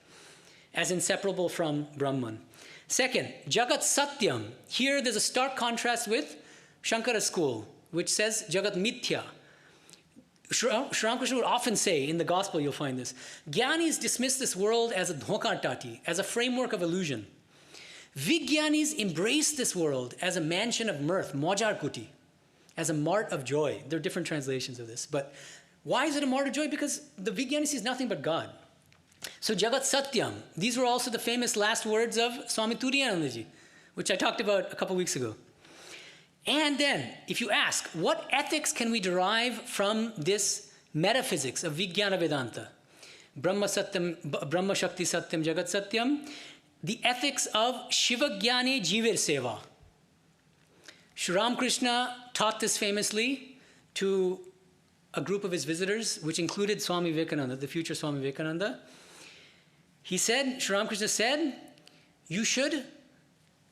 as inseparable from Brahman. Second, Jagat Satyam. Here there's a stark contrast with Shankara school, which says Jagat Mithya. Sri Ramakrishna would often say, in the gospel you'll find this, Jnanis dismiss this world as a dhokantati, as a framework of illusion. Vigyanis embrace this world as a mansion of mirth, mojarkuti, as a mart of joy. There are different translations of this. But why is it a mart of joy? Because the Vigyani sees nothing but God. So Jagat Satyam, these were also the famous last words of Swami Turiyanandaji, which I talked about a couple weeks ago. And then, if you ask, what ethics can we derive from this metaphysics of Vigyana Vedanta? Brahma Satyam, Brahma Shakti Satyam, Jagat Satyam, the ethics of Shiva Gyane Jivir Seva. Sri Ramakrishna taught this famously to a group of his visitors, which included Swami Vivekananda, the future Swami Vivekananda. He said, Sri Ramakrishna said, you should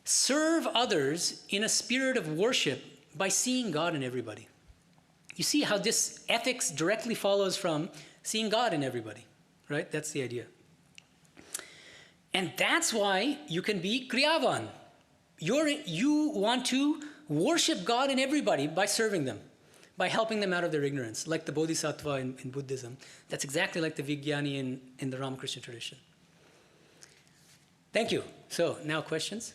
serve others in a spirit of worship by seeing God in everybody. You see how this ethics directly follows from seeing God in everybody, right? That's the idea. And that's why you can be kriyavan. You want to worship God in everybody by serving them, by helping them out of their ignorance, like the Bodhisattva in Buddhism. That's exactly like the Vigyani in the Ramakrishna tradition. Thank you. So, now questions?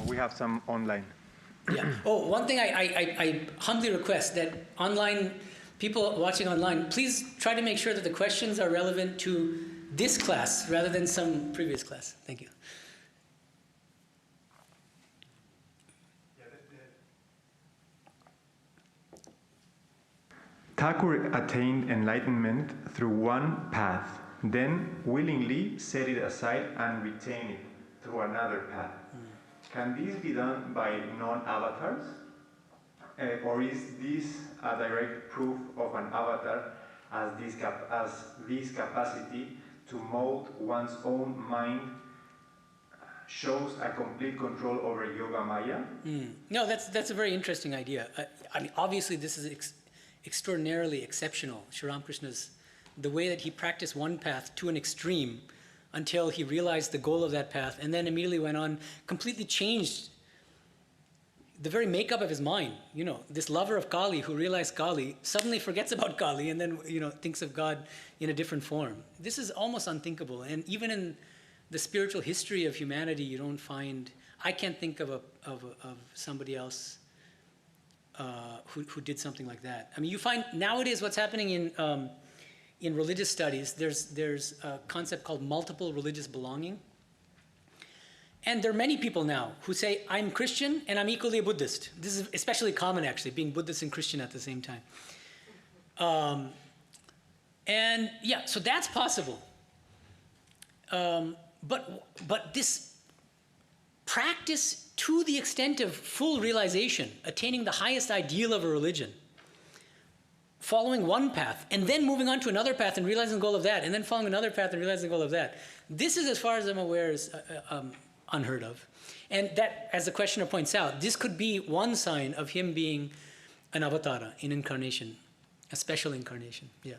We have some online. Yeah. Oh, one thing I humbly request that online, people watching online, please try to make sure that the questions are relevant to this class rather than some previous class. Thank you. Thakur attained enlightenment through one path, then willingly set it aside and retain it through another path. Can this be done by non-avatars? Or is this a direct proof of an avatar as this capacity to mold one's own mind shows a complete control over yoga maya? No, that's a very interesting idea. I mean, obviously this is extraordinarily exceptional. Sri Ramakrishna's, the way that he practiced one path to an extreme until he realized the goal of that path, and then immediately went on, completely changed the very makeup of his mind. You know, this lover of Kali who realized Kali suddenly forgets about Kali and then, you know, thinks of God in a different form. This is almost unthinkable. And even in the spiritual history of humanity, you don't find, I can't think of somebody else who did something like that. I mean, you find nowadays what's happening in religious studies, there's a concept called multiple religious belonging. And there are many people now who say, I'm Christian and I'm equally a Buddhist. This is especially common, actually, being Buddhist and Christian at the same time. And yeah, so that's possible. But this practice to the extent of full realization, attaining the highest ideal of a religion, following one path, and then moving on to another path and realizing the goal of that, and then following another path and realizing the goal of that. This is, as far as I'm aware, is unheard of. And that, as the questioner points out, this could be one sign of him being an avatara, an incarnation, a special incarnation. Yeah.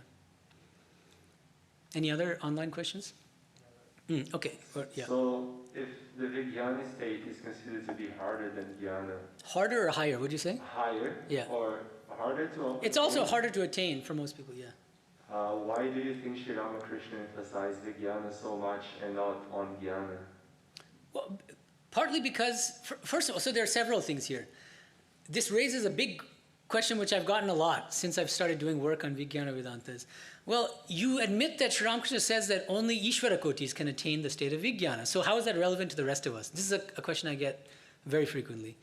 Any other online questions? Okay. Yeah. So, if the Vigyana state is considered to be harder than Gyana, harder or higher? Would you say? higher, Yeah. or harder to attain? It's also harder to attain for most people. Yeah. Why do you think Sri Ramakrishna emphasized Vigyana so much and not on Gyana? Well, partly because, first of all, so there are several things here. This raises a big question which I've gotten a lot since I've started doing work on Vigyana Vedantas. Well, you admit that Sri Ramakrishna says that only Ishvara Kotis can attain the state of Vigyana. So how is that relevant to the rest of us? This is a question I get very frequently.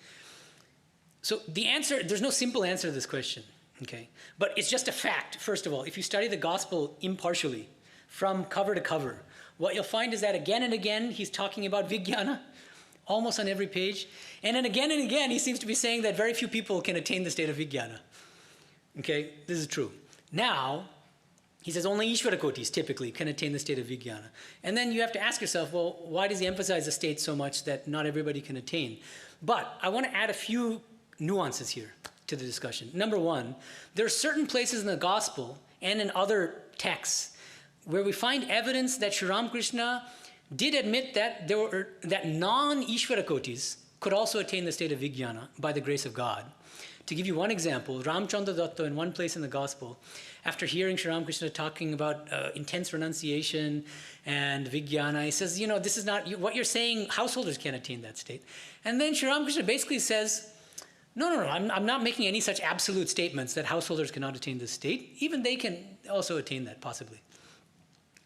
So the answer, there's no simple answer to this question, okay? But it's just a fact, first of all. If you study the gospel impartially, from cover to cover, what you'll find is that again and again, he's talking about Vigyana, almost on every page. And again, he seems to be saying that very few people can attain the state of Vigyana. Okay, this is true. Now, he says only Ishvara Kotis typically can attain the state of Vigyana. And then you have to ask yourself, well, why does he emphasize the state so much that not everybody can attain? But I want to add a few nuances here to the discussion. Number one, there are certain places in the gospel and in other texts where we find evidence that Sri Ramakrishna did admit that that non-Ishvara Kotis could also attain the state of Vigyana by the grace of God. To give you one example, Ramchandra Datta, in one place in the Gospel, after hearing Sri Ramakrishna talking about intense renunciation and Vigyana, he says, this is not, what you're saying, householders can't attain that state. And then Sri Ramakrishna basically says, no, I'm not making any such absolute statements that householders cannot attain this state. Even they can also attain that, possibly.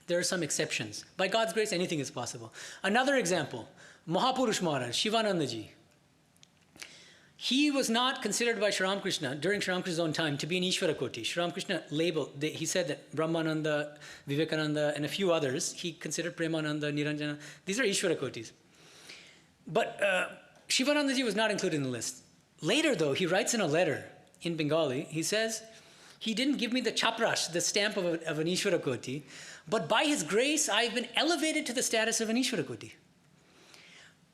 There are some exceptions. By God's grace, anything is possible. Another example, Mahapurush Maharaj, Shivanandaji. He was not considered by Sri Ramakrishna, during Sri Ramakrishna's own time, to be an Ishvara Koti. Sri Ramakrishna labeled, he said that Brahmananda, Vivekananda, and a few others, he considered Premananda, Niranjana, these are Ishvara Kotis. But Shivanandaji was not included in the list. Later, though, he writes in a letter in Bengali, he says, he didn't give me the chaprash, the stamp of an Ishvara Koti, but by his grace, I've been elevated to the status of an Ishvara Koti.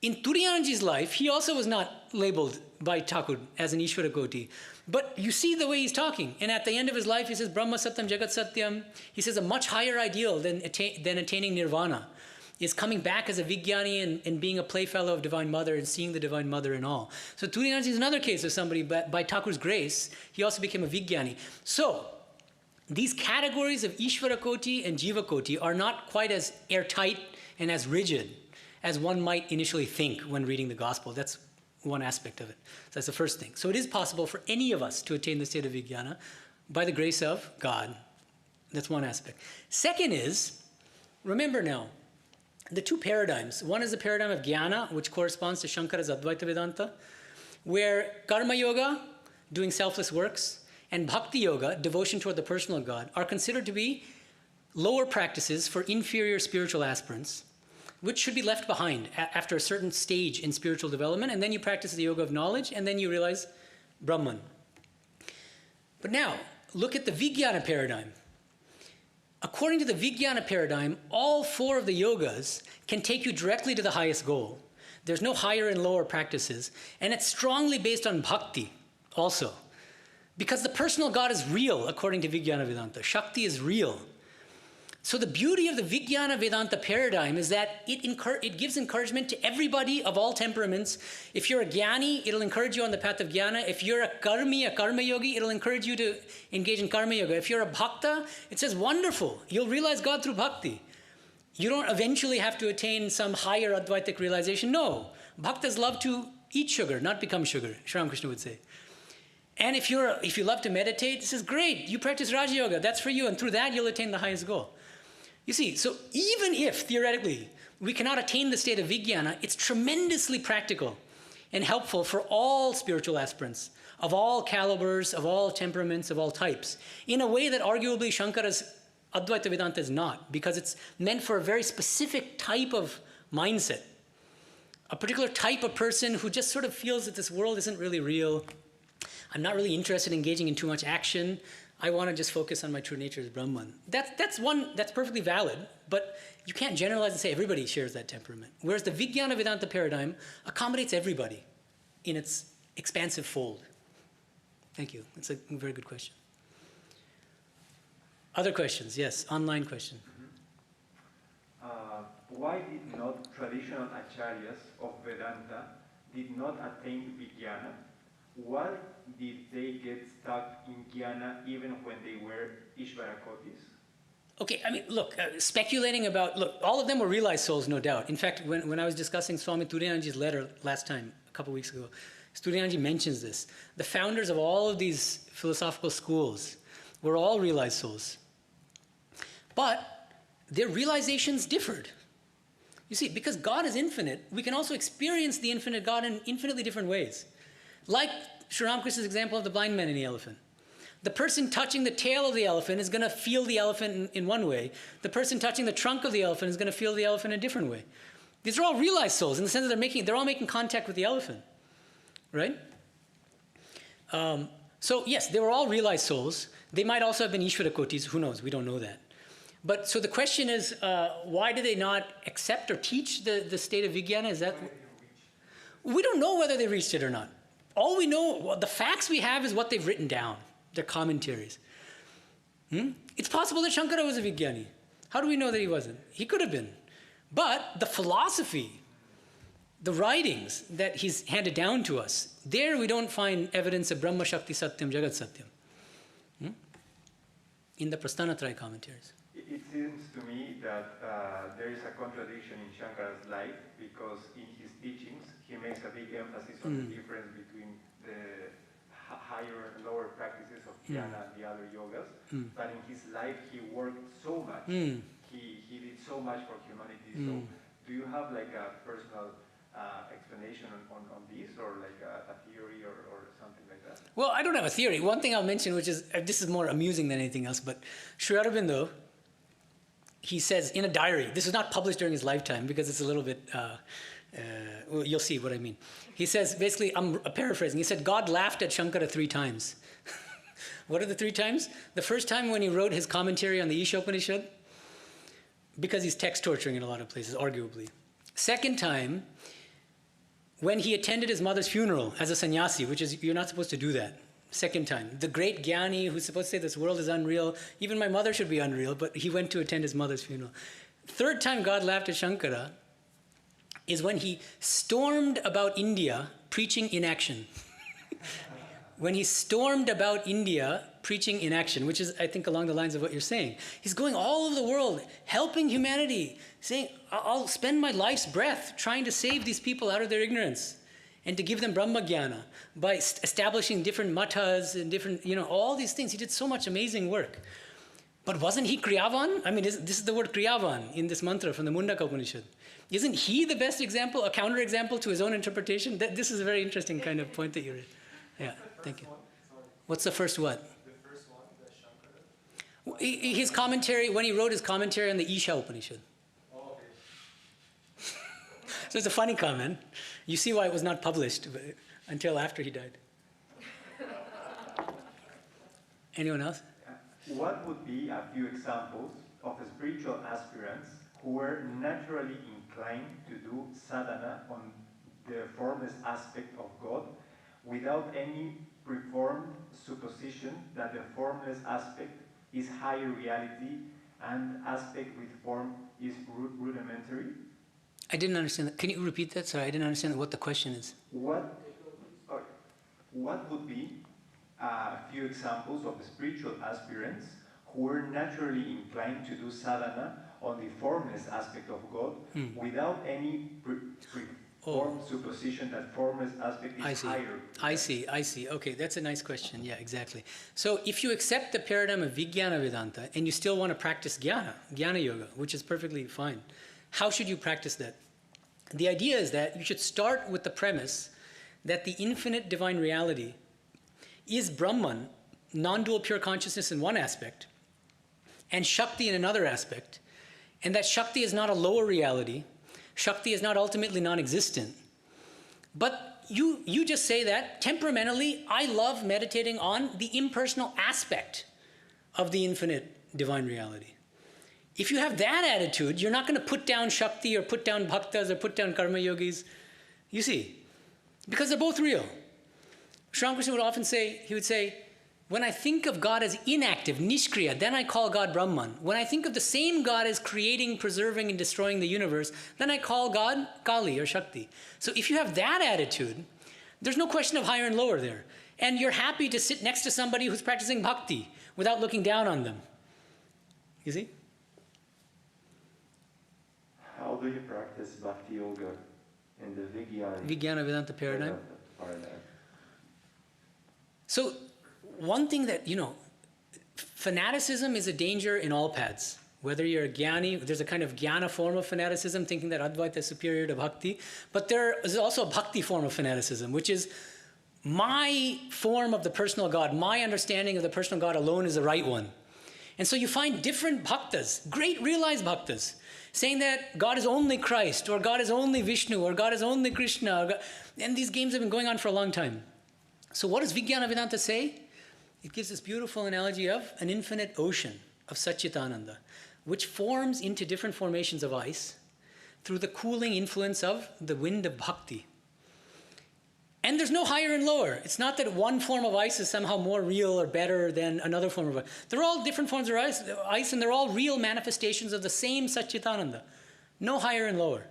In Turiyanji's life, he also was not labeled by Thakur as an Ishvara Koti. But you see the way he's talking. And at the end of his life, he says, Brahma Satyam Jagat Satyam. He says a much higher ideal than attaining nirvana is coming back as a Vigyani and being a playfellow of Divine Mother and seeing the Divine Mother and all. So Turiyanji is another case of somebody, by Thakur's grace, he also became a Vigyani. So these categories of Ishvara Koti and Jiva Koti are not quite as airtight and as rigid as one might initially think when reading the Gospel. That's one aspect of it. So that's the first thing. So it is possible for any of us to attain the state of Vigyana by the grace of God. That's one aspect. Second is, remember now, the two paradigms. One is the paradigm of Gyana, which corresponds to Shankara's Advaita Vedanta, where Karma Yoga, doing selfless works, and Bhakti Yoga, devotion toward the personal God, are considered to be lower practices for inferior spiritual aspirants, which should be left behind after a certain stage in spiritual development, and then you practice the yoga of knowledge, and then you realize Brahman. But now, look at the Vigyana paradigm. According to the Vigyana paradigm, all four of the yogas can take you directly to the highest goal. There's no higher and lower practices, and it's strongly based on bhakti also. Because the personal God is real, according to Vigyana Vedanta. Shakti is real. So the beauty of the Vigyana Vedanta paradigm is that it gives encouragement to everybody of all temperaments. If you're a Gyani, it'll encourage you on the path of Gyana. If you're a Karmi, a Karma Yogi, it'll encourage you to engage in Karma Yoga. If you're a Bhakta, it says, wonderful, you'll realize God through Bhakti. You don't eventually have to attain some higher Advaitic realization. No, Bhaktas love to eat sugar, not become sugar, Sri Ramakrishna would say. And if you love to meditate, it says, great, you practice Raja Yoga, that's for you, and through that you'll attain the highest goal. You see, so even if, theoretically, we cannot attain the state of Vigyana, it's tremendously practical and helpful for all spiritual aspirants, of all calibers, of all temperaments, of all types, in a way that arguably Shankara's Advaita Vedanta is not, because it's meant for a very specific type of mindset, a particular type of person who just sort of feels that this world isn't really real. I'm not really interested in engaging in too much action. I want to just focus on my true nature as Brahman. That's perfectly valid, but you can't generalize and say everybody shares that temperament. Whereas the Vigyana Vedanta paradigm accommodates everybody in its expansive fold. Thank you. That's a very good question. Other questions? Yes, online question. Why did not traditional acharyas of Vedanta did not attain Vigyana? Why did they get stuck in Gyana even when they were Ishvara Kotis? Okay, I mean, look, speculating about, all of them were realized souls, no doubt. In fact, when I was discussing Swami Turiyanji's letter last time, a couple weeks ago, Turiyanji mentions this. The founders of all of these philosophical schools were all realized souls. But their realizations differed. You see, because God is infinite, we can also experience the infinite God in infinitely different ways. Like Sri Ramakrishna's example of the blind man and the elephant. The person touching the tail of the elephant is going to feel the elephant in one way. The person touching the trunk of the elephant is going to feel the elephant in a different way. These are all realized souls in the sense that they're all making contact with the elephant, right? So yes, they were all realized souls. They might also have been Ishvara Kotis. Who knows? We don't know that. But so the question is, why do they not accept or teach the state of Vigyana? Is that we don't know whether they reached it or not. All we know, the facts we have is what they've written down, their commentaries. It's possible that Shankara was a Vigyani. How do we know that he wasn't? He could have been. But the philosophy, the writings that he's handed down to us, there we don't find evidence of Brahma Shakti Satyam Jagat Satyam. In the Prasthanatraya commentaries. It seems to me that there is a contradiction in Shankara's life, because in his teachings he makes a big emphasis on the difference between the higher and lower practices of Gyana and the other yogas, but in his life he worked so much, he did so much for humanity. So do you have like a personal explanation on this, or like a theory or something like that? Well, I don't have a theory. One thing I'll mention, which is, this is more amusing than anything else, but Sri Aurobindo, he says in a diary, this was not published during his lifetime because it's a little bit, well, you'll see what I mean. He says, basically, I'm paraphrasing, he said, God laughed at Shankara 3 times. What are the 3 times? The first time when he wrote his commentary on the Isha Upanishad, because he's text torturing in a lot of places, arguably. Second time, when he attended his mother's funeral as a sannyasi, which is, you're not supposed to do that. Second time. The great Gyani who's supposed to say this world is unreal, even my mother should be unreal, but he went to attend his mother's funeral. Third time God laughed at Shankara is when he stormed about India preaching inaction. When he stormed about India preaching inaction, which is, I think, along the lines of what you're saying. He's going all over the world, helping humanity, saying, I'll spend my life's breath trying to save these people out of their ignorance and to give them Brahma Gyana by establishing different mathas and different, all these things. He did so much amazing work. But wasn't he Kriyavan? I mean, this is the word Kriyavan in this mantra from the Muṇḍaka Upanishad. Isn't he the best example, a counterexample to his own interpretation? This is a very interesting kind of point that you raised. Yeah, thank you. What's the first what? The first one, the Shankara. His commentary, when he wrote his commentary on the Isha Upanishad. Oh, okay. So it's a funny comment. You see why it was not published until after he died. Anyone else? What would be a few examples of spiritual aspirants who were naturally inclined to do sadhana on the formless aspect of God without any preformed supposition that the formless aspect is higher reality and aspect with form is rudimentary? I didn't understand that. Can you repeat that? Sorry, I didn't understand what the question is. What would be a few examples of spiritual aspirants who were naturally inclined to do sadhana on the formless aspect of God without any preformed supposition that formless aspect is higher? I see. Okay, that's a nice question. Yeah, exactly. So if you accept the paradigm of Vigyana Vedanta and you still want to practice Gyana Yoga, which is perfectly fine, how should you practice that? The idea is that you should start with the premise that the infinite divine reality is Brahman, non-dual pure consciousness in one aspect, and Shakti in another aspect, and that Shakti is not a lower reality, Shakti is not ultimately non-existent. But you just say that temperamentally, I love meditating on the impersonal aspect of the infinite divine reality. If you have that attitude, you're not going to put down Shakti or put down Bhaktas or put down Karma Yogis. You see, because they're both real. Sri Ramakrishna would often say, he would say, when I think of God as inactive, Nishkriya, then I call God Brahman. When I think of the same God as creating, preserving, and destroying the universe, then I call God Kali or Shakti. So if you have that attitude, there's no question of higher and lower there. And you're happy to sit next to somebody who's practicing bhakti without looking down on them. You see? How do you practice Bhakti Yoga in the Vigyana Vedanta paradigm? Paradigm. So one thing that, fanaticism is a danger in all paths. Whether you're a Gyani, there's a kind of Gyana form of fanaticism, thinking that Advaita is superior to Bhakti. But there is also a Bhakti form of fanaticism, which is my form of the personal God, my understanding of the personal God alone is the right one. And so you find different bhaktas, great realized bhaktas, saying that God is only Christ, or God is only Vishnu, or God is only Krishna. And these games have been going on for a long time. So what does Vigyana Vedanta say? It gives this beautiful analogy of an infinite ocean of Satchitananda, which forms into different formations of ice through the cooling influence of the wind of bhakti. And there's no higher and lower. It's not that one form of ice is somehow more real or better than another form of ice. They're all different forms of ice, and they're all real manifestations of the same Satchitananda. No higher and lower.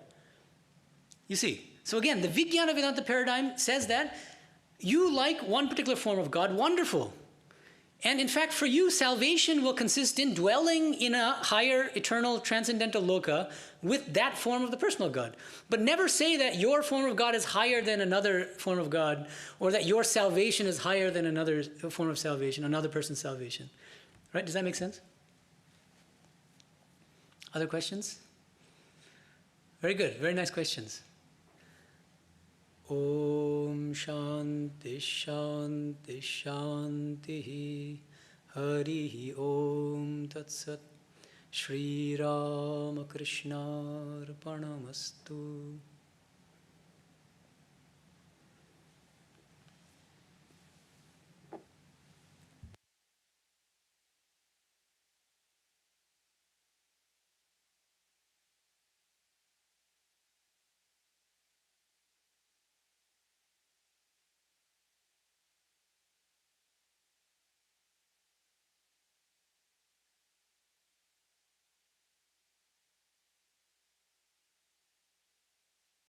You see, So again, the Vigyana Vedanta paradigm says that you like one particular form of God, wonderful. And in fact, for you, salvation will consist in dwelling in a higher, eternal, transcendental loka with that form of the personal God. But never say that your form of God is higher than another form of God, or that your salvation is higher than another form of salvation, another person's salvation. Right? Does that make sense? Other questions? Very good. Very nice questions. Om Shanti Shanti Shanti Harihi Om Tat Sat Shri Rama Krishna Arpanamastu.